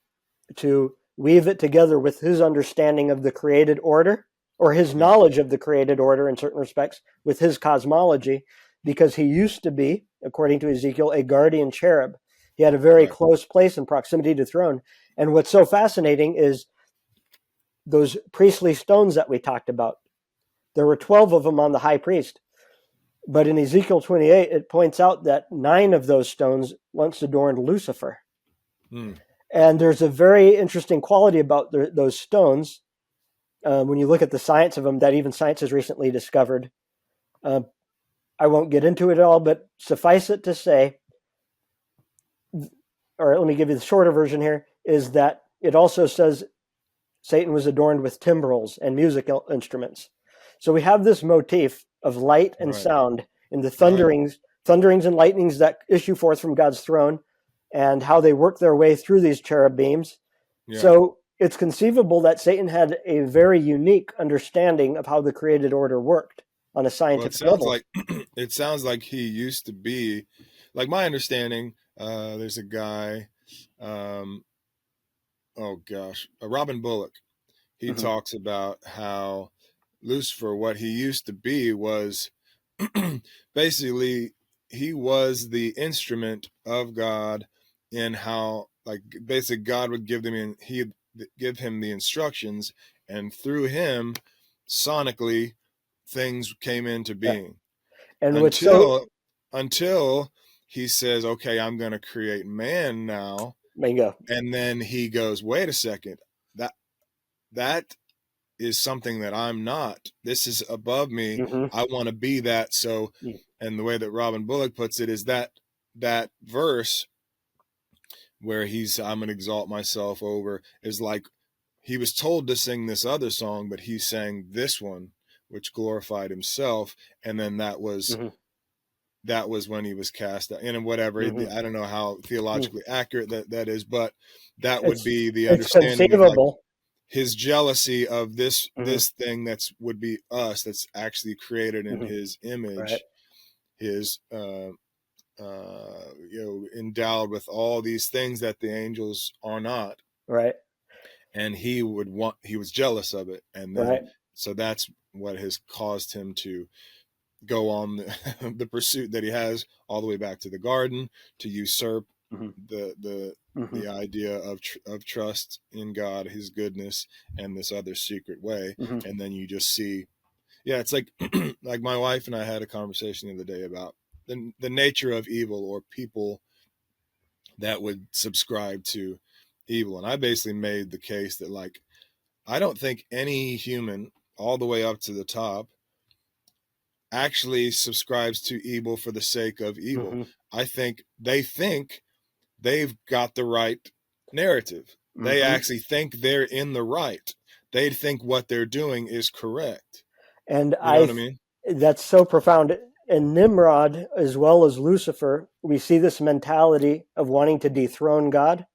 to weave it together with his understanding of the created order, or his yeah, knowledge of the created order in certain respects, with his cosmology, because he used to be, according to Ezekiel, a guardian cherub. He had a very right, close place in proximity to the throne. And what's so fascinating is those priestly stones that we talked about. There were 12 of them on the high priest. But in Ezekiel 28, it points out that 9 of those stones once adorned Lucifer. hmm, And there's a very interesting quality about those stones when you look at the science of them that even science has recently discovered. Uh, I won't get into it all, but suffice it to say, or let me give you the shorter version here, is that it also says Satan was adorned with timbrels and musical instruments. So we have this motif of light and right, sound in the right, thunderings and lightnings that issue forth from God's throne, and how they work their way through these cherubims. yeah. So it's conceivable that Satan had a very unique understanding of how the created order worked on a Well, it scientific sounds level. like it sounds like he used to be, like my understanding. There's a guy, um, oh gosh, Robin Bullock. He Mm-hmm. talks about how Lucifer, what he used to be, was basically he was the instrument of God, in how, like, basically God would give them he'd give him the instructions, and through him, sonically, things came into Yeah. being. And what's so Until he says, okay, I'm going to create man now. bingo. And then he goes, wait a second, that that is something that I'm not. This is above me. Mm-hmm. I want to be that. So, and the way that Robin Bullock puts it is that verse where I'm going to exalt myself over, is like he was told to sing this other song, but he sang this one, which glorified himself. And then Mm-hmm. that was when he was cast out, and whatever. I Mm-hmm. don't know how Mm-hmm. theologically accurate that is, but that would It's be the it's understanding of, like, conceivable. his jealousy of Mm-hmm. this thing that's would be us, that's actually created in Mm-hmm. his Right. image, his endowed with all these things that the angels are not, Right. and he was jealous of it, and then Right. so that's what has caused him to go on the pursuit that he has all the way back to the garden, to usurp Mm-hmm. Mm-hmm. the idea of trust in God, his goodness, and this other secret way. Mm-hmm. And then you just see, yeah, it's like like my wife and I had a conversation the other day about the nature of evil, or people that would subscribe to evil. And I basically made the case that, like, I don't think any human all the way up to the top actually subscribes to evil for the sake of evil. Mm-hmm. I think they've got the right narrative. They Mm-hmm. actually think they're in the right. They think what they're doing is correct. And You know what I mean? that's so profound. In Nimrod, as well as Lucifer, we see this mentality of wanting to dethrone God.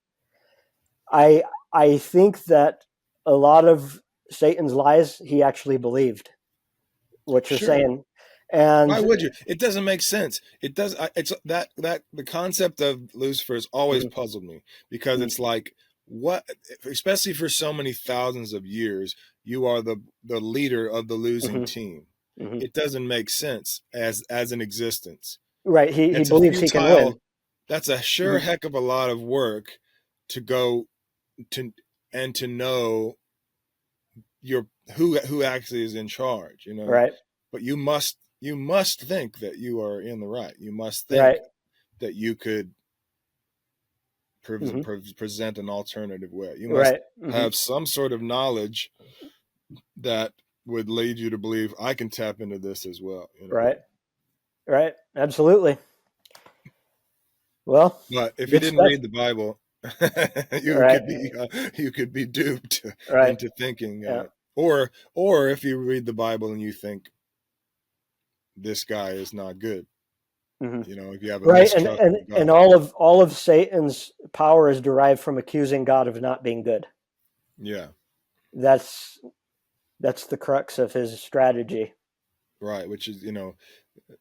I think that a lot of Satan's lies he actually believed, what you're Sure. saying. Why And would you? It doesn't make sense. It does. It's that the concept of Lucifer has always Mhm. puzzled me, because it's like, what, especially for so many thousands of years, you are the leader of the losing Mhm. team. Mhm. It doesn't make sense as an existence. Right. He It's a believes he can win. futile. That's a sure Mhm. heck of a lot of work to go to and to know your who actually is in charge. You know, Right. but you must think that you are in the right. You must Right. think that you could Mhm. present an alternative way. You must Right. Mhm. have some sort of knowledge that would lead you to believe, I can tap into this as well. You know? Right. Right. Absolutely. Well, But if you good didn't stuff. read the Bible, Right. you could be duped Right. into thinking, Yeah. or if you read the Bible and you think this guy is not good, Mhm. you know, if you have a Right. And mistrust and of and God. all of Satan's power is derived from accusing God of not being good. Yeah, That's the crux of his strategy. right. Which is, you know,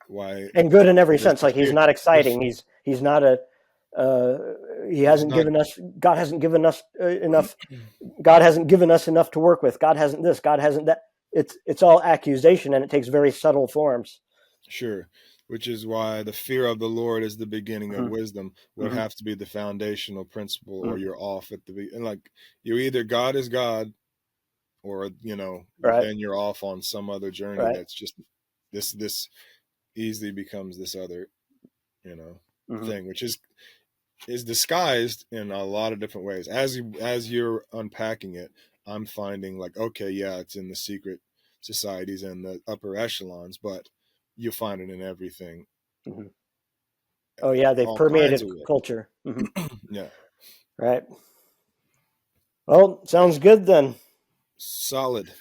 why And good in every there's sense. Like he's not exciting. He's not a. Uh, he he's hasn't not. given us. God hasn't given us enough. God hasn't given us enough to work with. God hasn't this. God hasn't that. It's all accusation, and it takes very subtle forms. Sure. Which is why the fear of the Lord is the beginning of Mm-hmm. wisdom would Mm-hmm. have to be the foundational principle, or Mm-hmm. you're off at the and like, you either God is God, or, you know, Right. then you're off on some other journey Right. that's just this easily becomes this other, you know, Mm-hmm. thing, which is disguised in a lot of different ways. As you're unpacking it, I'm finding, like, okay, yeah, it's in the secret societies and the upper echelons, but you find it in everything, Mm-hmm. Oh yeah, they've all kinds permeated of ways. culture. Mm-hmm. Yeah, Right. Well, sounds good then. solid.